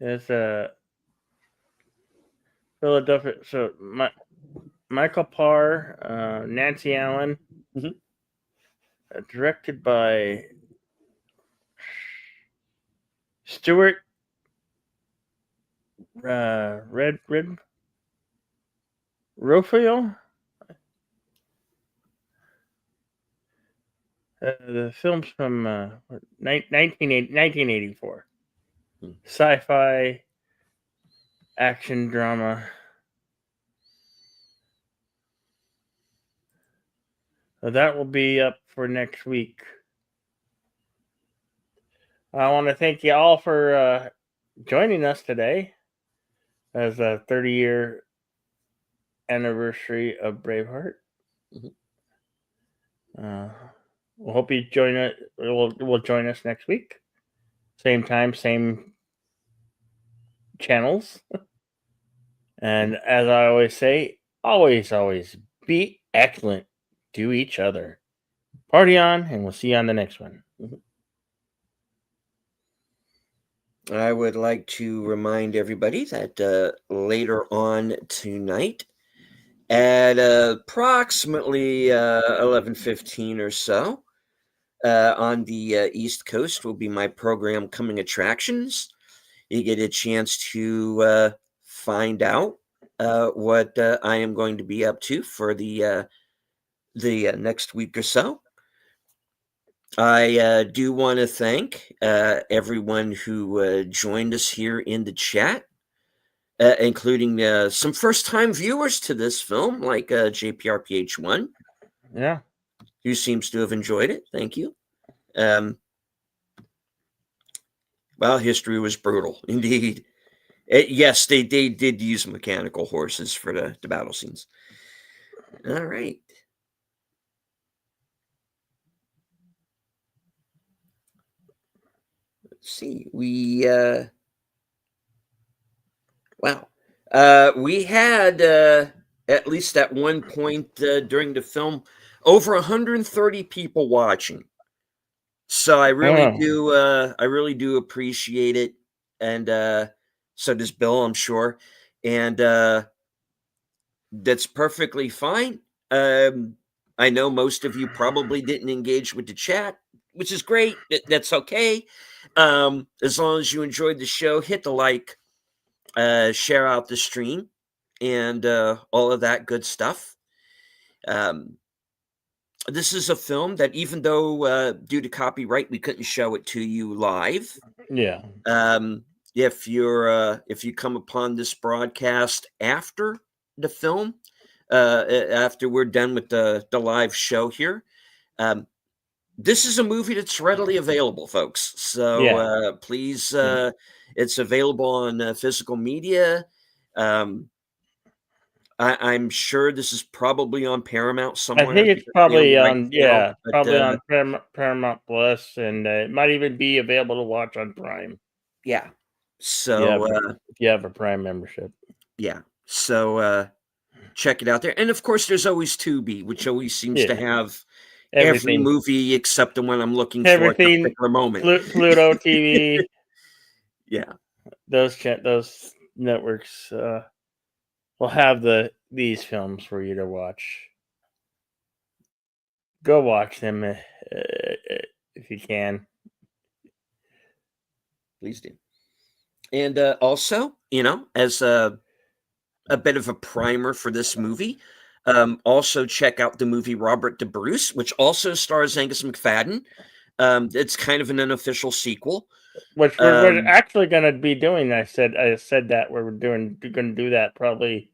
It's a Philadelphia. So Michael Parr, Nancy Allen, directed by Stuart Red Rofio. The film's from 1984. Sci-fi action drama. So that will be up for next week. I want to thank you all for joining us today as a 30-year anniversary of Braveheart. We'll hope you join us. Will join us next week. Same time, same channels. And as I always say, always be excellent to each other. Party on, and we'll see you on the next one. I would like to remind everybody that later on tonight, at approximately 11:15 or so, on the East Coast, will be my program Coming Attractions. You get a chance to find out what I am going to be up to for the next week or so. I do want to thank everyone who joined us here in the chat, including some first-time viewers to this film, like JPRPH1. Yeah. Who seems to have enjoyed it. Thank you. Well, history was brutal, indeed. Yes, they did use mechanical horses for the battle scenes. All right. Let's see. We had at least at one point during the film over 130 people watching. So I really do appreciate it, and so does Bill, I'm sure, and that's perfectly fine. I know most of you probably didn't engage with the chat, which is great. That's okay. As long as you enjoyed the show, hit the like, share out the stream, and all of that good stuff. This is a film that, even though due to copyright we couldn't show it to you live. Yeah. If you come upon this broadcast after the film, after we're done with the live show here, this is a movie that's readily available, folks. So please, it's available on physical media. I'm sure this is probably on Paramount I somewhere. think it's because they own probably the rights on now, but, probably on Paramount Plus, and it might even be available to watch on Prime. Yeah. So If you have a Prime membership. yeah, so check it out there. And of course, there's always Tubi, which always seems to Yeah. have every Everything, movie except the one I'm looking for at the particular moment. Pluto TV, Yeah, those networks will have these films for you to watch. Go watch them if you can. please do. And also, as a bit of a primer for this movie, also check out the movie Robert the Bruce, which also stars Angus McFadden. It's kind of an unofficial sequel. Which we're actually going to be doing. I said that we're going to do that probably.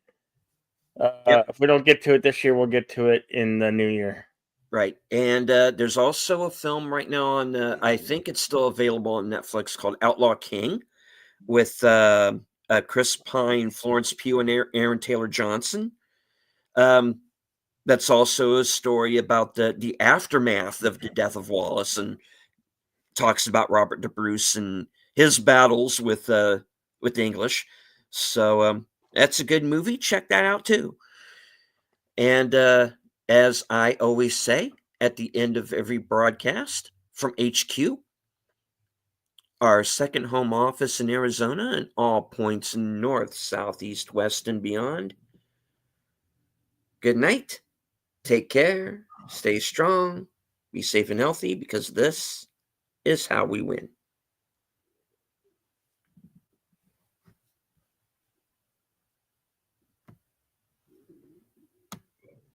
Yep. If we don't get to it this year, we'll get to it in the new year. Right. And there's also a film right now on, I think it's still available on Netflix, called Outlaw King, with Chris Pine, Florence Pugh, and Aaron Taylor Johnson. That's also a story about the aftermath of the death of Wallace, and talks about Robert the Bruce and his battles with the English. So that's a good movie. Check that out too. And as I always say at the end of every broadcast from HQ, our second home office in Arizona, and all points north, south, east, west, and beyond. Good night. Take care. Stay strong. Be safe and healthy, because this is how we win.